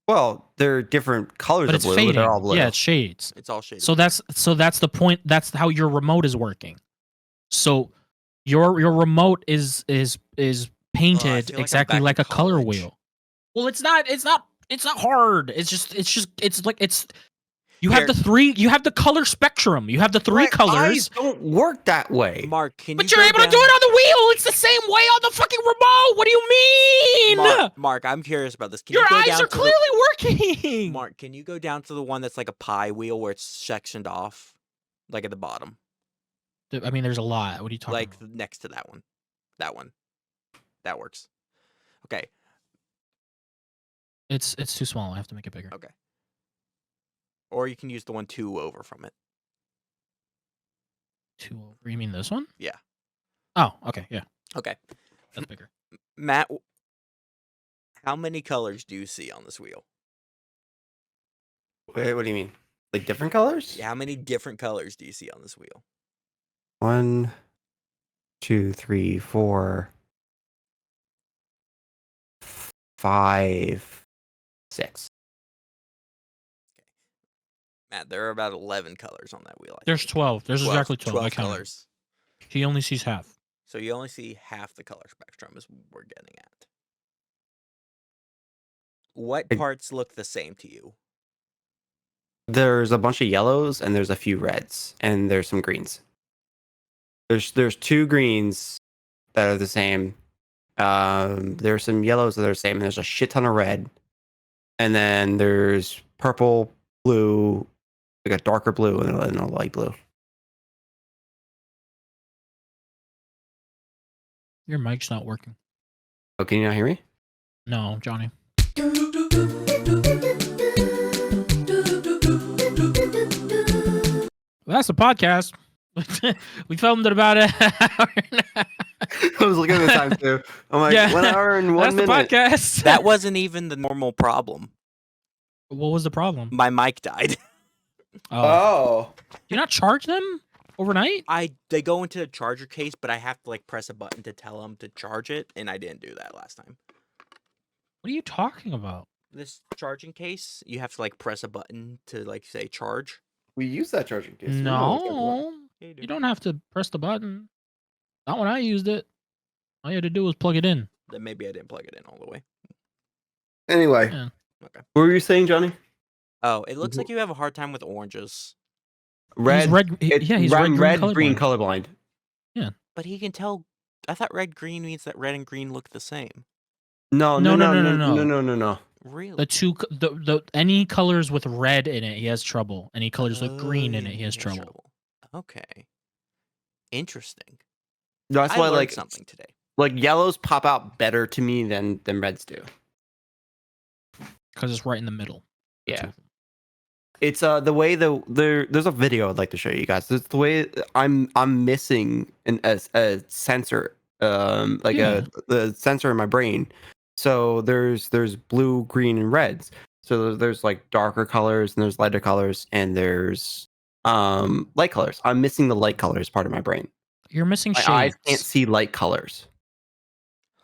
Speaker 3: Well, they're different colors
Speaker 1: but
Speaker 3: of
Speaker 1: it's
Speaker 3: blue,
Speaker 1: fading.
Speaker 3: but they're all blue.
Speaker 1: Yeah, it's shades.
Speaker 5: It's all shades.
Speaker 1: So that's the point. That's how your remote is working. So your remote is painted exactly like a color wheel. Well, it's not hard. You have the color spectrum. You have the three colors.
Speaker 3: Eyes don't work that way.
Speaker 5: Mark,
Speaker 1: but you're able to do it on the wheel. It's the same way on the fucking remote. What do you mean?
Speaker 5: Mark, I'm curious about this.
Speaker 1: Your eyes are clearly working.
Speaker 5: Mark, can you go down to the one that's like a pie wheel where it's sectioned off, like at the bottom?
Speaker 1: I mean, there's a lot. What are you talking about?
Speaker 5: Like next to that one. That one. That works. Okay.
Speaker 1: It's too small. I have to make it bigger.
Speaker 5: Okay. Or you can use the one 2 over from it.
Speaker 1: 2 over? You mean this one?
Speaker 5: Yeah.
Speaker 1: Oh, okay, yeah.
Speaker 5: Okay.
Speaker 1: That's bigger.
Speaker 5: Matt, how many colors do you see on this wheel?
Speaker 3: Wait, what do you mean? Like different colors?
Speaker 5: Yeah, how many different colors do you see on this wheel?
Speaker 3: 1, 2, 3, 4, 5, 6.
Speaker 5: Matt, there are about 11 colors on that wheel.
Speaker 1: There's 12. There's exactly 12. I counted.
Speaker 5: Colors.
Speaker 1: He only sees half.
Speaker 5: So you only see half the color spectrum is what we're getting at. What parts look the same to you?
Speaker 3: There's a bunch of yellows and there's a few reds and there's some greens. There's 2 greens that are the same. There's some yellows that are the same. And there's a shit ton of red. And then there's purple, blue, like a darker blue and a light blue.
Speaker 1: Your mic's not working.
Speaker 3: Oh, can you not hear me?
Speaker 1: No, Johnny. That's the podcast. We filmed it about an hour and a half.
Speaker 3: I was looking at the time too. I'm like,
Speaker 1: Yeah.
Speaker 3: 1 hour and 1
Speaker 1: That's
Speaker 3: minute.
Speaker 1: the podcast.
Speaker 5: That wasn't even the normal problem.
Speaker 1: What was the problem?
Speaker 5: My mic died.
Speaker 3: Oh.
Speaker 1: Do you not charge them overnight?
Speaker 5: They go into the charger case, but I have to like press a button to tell them to charge it, and I didn't do that last time.
Speaker 1: What are you talking about?
Speaker 5: This charging case, you have to like press a button to like say charge.
Speaker 3: We use that charging case. We know it's gonna work.
Speaker 1: No,
Speaker 5: Yeah,
Speaker 1: you don't have to press the button. Not when I used it. All you had to do was plug it in.
Speaker 5: Then maybe I didn't plug it in all the way.
Speaker 3: Anyway,
Speaker 1: Yeah.
Speaker 5: Okay.
Speaker 3: what were you saying, Johnny?
Speaker 5: Oh, it looks like you have a hard time with oranges.
Speaker 3: Red.
Speaker 1: He's red. He's red
Speaker 3: green
Speaker 1: colorblind.
Speaker 3: colorblind.
Speaker 5: But he can tell. I thought red green means that red and green look the same.
Speaker 3: No.
Speaker 5: Really?
Speaker 1: The two, the any colors with red in it, he has trouble. Any colors with green in it, he has trouble.
Speaker 5: Okay. Interesting.
Speaker 3: That's
Speaker 5: I
Speaker 3: why,
Speaker 5: learned
Speaker 3: like,
Speaker 5: something today.
Speaker 3: like yellows pop out better to me than reds do.
Speaker 1: Because it's right in the middle.
Speaker 3: Yeah. It's the way there's a video I'd like to show you guys. It's the way I'm missing a sensor, the sensor in my brain. So there's blue, green, and reds. So there's like darker colors and there's lighter colors and there's light colors. I'm missing the light colors part of my brain.
Speaker 1: You're missing
Speaker 3: My
Speaker 1: shades.
Speaker 3: eyes can't see light colors.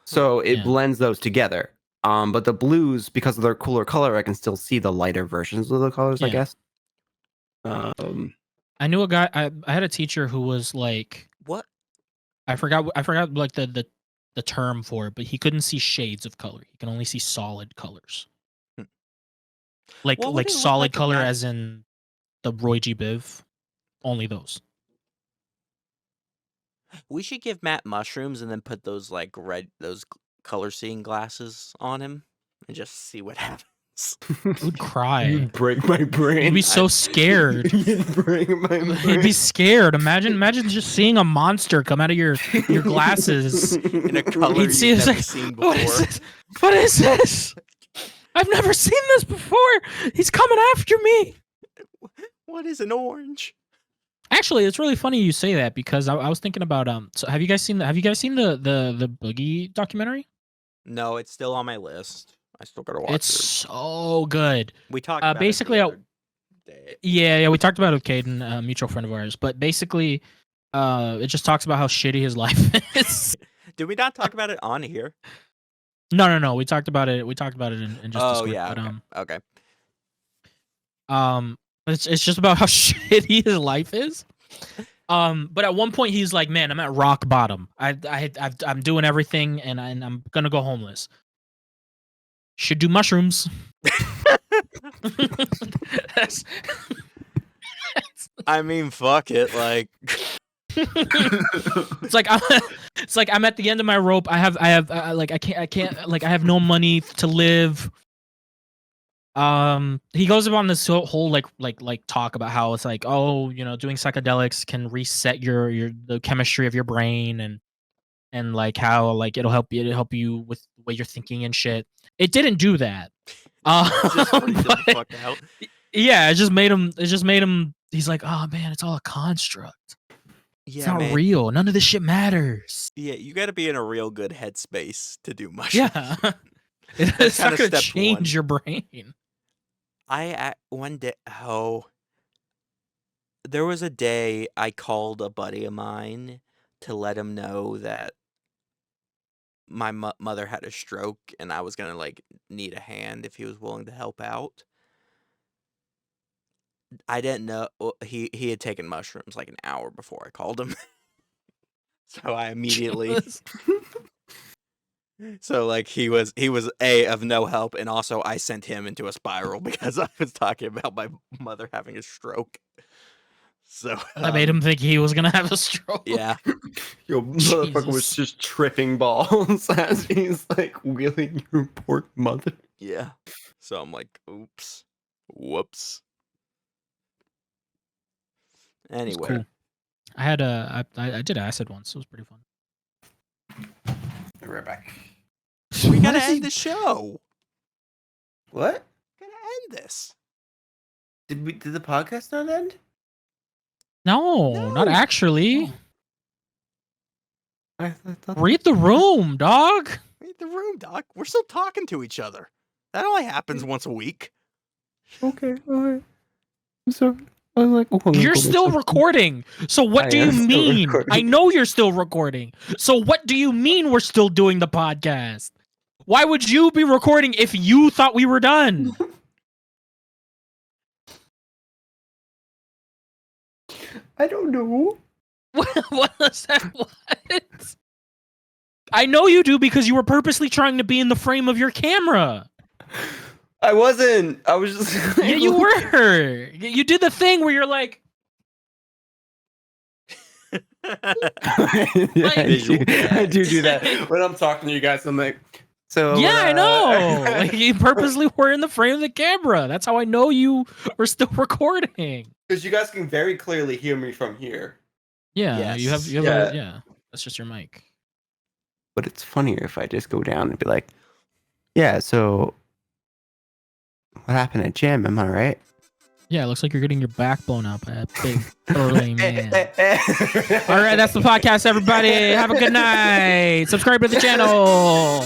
Speaker 3: So it blends those together. But the blues, because of their cooler color, I can still see the lighter versions of the colors, I guess.
Speaker 1: I knew a guy. I had a teacher who was like,
Speaker 5: What?
Speaker 1: I forgot like the term for it, but he couldn't see shades of color. He can only see solid colors. Like
Speaker 5: What would it look
Speaker 1: solid
Speaker 5: like if
Speaker 1: color,
Speaker 5: Matt-
Speaker 1: as in the Roy G. Biv. Only those.
Speaker 5: We should give Matt mushrooms and then put those like those color seeing glasses on him and just see what happens.
Speaker 1: He would cry.
Speaker 3: You'd break my brain.
Speaker 1: He'd be so scared.
Speaker 3: You'd break my brain.
Speaker 1: He'd be scared. Imagine just seeing a monster come out of your glasses.
Speaker 5: In a color
Speaker 1: He'd see
Speaker 5: you've
Speaker 1: it's
Speaker 5: never
Speaker 1: like,
Speaker 5: seen before.
Speaker 1: What is this? What is this? I've never seen this before. He's coming after me.
Speaker 5: What is an orange?
Speaker 1: Actually, it's really funny you say that because I was thinking about So have you guys seen the Boogie documentary?
Speaker 5: No, it's still on my list. I still gotta watch
Speaker 1: It's
Speaker 5: it.
Speaker 1: so good.
Speaker 5: We talked about
Speaker 1: basically,
Speaker 5: it the other day.
Speaker 1: Yeah, we talked about it with Caden, a mutual friend of ours. But basically, it just talks about how shitty his life is.
Speaker 5: Did we not talk about it on here?
Speaker 1: No. We talked about it. We talked about it in just Discord.
Speaker 5: Yeah.
Speaker 1: But,
Speaker 5: Okay.
Speaker 1: it's just about how shitty his life is. But at one point he's like, "Man, I'm at rock bottom. I'm doing everything, and I'm gonna go homeless. Should do mushrooms."
Speaker 5: I mean, fuck it. Like,
Speaker 1: it's like I'm at the end of my rope. I can't like I have no money to live. He goes on this whole like talk about how it's like, oh, doing psychedelics can reset the chemistry of your brain, and like how like it'll help you with the way you're thinking and shit. It didn't do that.
Speaker 5: just freak the fuck out.
Speaker 1: Yeah, it just made him. He's like, oh man, it's all a construct.
Speaker 5: Yeah,
Speaker 1: It's not
Speaker 5: man.
Speaker 1: real. None of this shit matters.
Speaker 5: Yeah, you got to be in a real good headspace to do mushrooms.
Speaker 1: Yeah, it's not
Speaker 5: kinda
Speaker 1: gonna
Speaker 5: step
Speaker 1: change
Speaker 5: one.
Speaker 1: your brain.
Speaker 5: One day, there was a day I called a buddy of mine to let him know that my mother had a stroke and I was gonna like need a hand if he was willing to help out. I didn't know he had taken mushrooms like an hour before I called him. So I immediately So like he was of no help, and also I sent him into a spiral because I was talking about my mother having a stroke. So
Speaker 1: I made him think he was gonna have a stroke.
Speaker 5: Yeah.
Speaker 3: Your motherfucker was
Speaker 1: Jesus.
Speaker 3: just tripping balls as he's like wheeling your poor mother.
Speaker 5: Yeah. So I'm like, oops. Whoops. Anyway.
Speaker 1: Cool. I did acid once. It was pretty fun.
Speaker 3: Be right back.
Speaker 5: We gotta end the show.
Speaker 3: What?
Speaker 5: Gotta end this.
Speaker 3: Did the podcast not end?
Speaker 1: No, not actually.
Speaker 3: I thought
Speaker 1: Read the room, dog.
Speaker 5: Read the room, Doc. We're still talking to each other. That only happens once a week.
Speaker 3: okay, all right. I'm sorry. I was like, oh,
Speaker 1: You're still recording. So what
Speaker 3: I
Speaker 1: do you
Speaker 3: am still
Speaker 1: mean?
Speaker 3: recording.
Speaker 1: I know you're still recording. So what do you mean we're still doing the podcast? Why would you be recording if you thought we were done?
Speaker 3: I don't know.
Speaker 1: What was that? What? I know you do because you were purposely trying to be in the frame of your camera.
Speaker 3: I wasn't. I was just.
Speaker 1: Yeah, you were. You did the thing where you're like,
Speaker 3: I do that when I'm talking to you guys. I'm like, so
Speaker 1: yeah, I know. Like you purposely were in the frame of the camera. That's how I know you are still recording.
Speaker 3: because you guys can very clearly hear me from here.
Speaker 1: Yeah, you have
Speaker 3: Yeah.
Speaker 1: yeah. That's just your mic.
Speaker 3: But it's funnier if I just go down and be like, yeah. So what happened at gym? Am I right?
Speaker 1: Yeah, it looks like you're getting your back blown up, big burly man. All right, that's the podcast, everybody. Have a good night. Subscribe to the channel.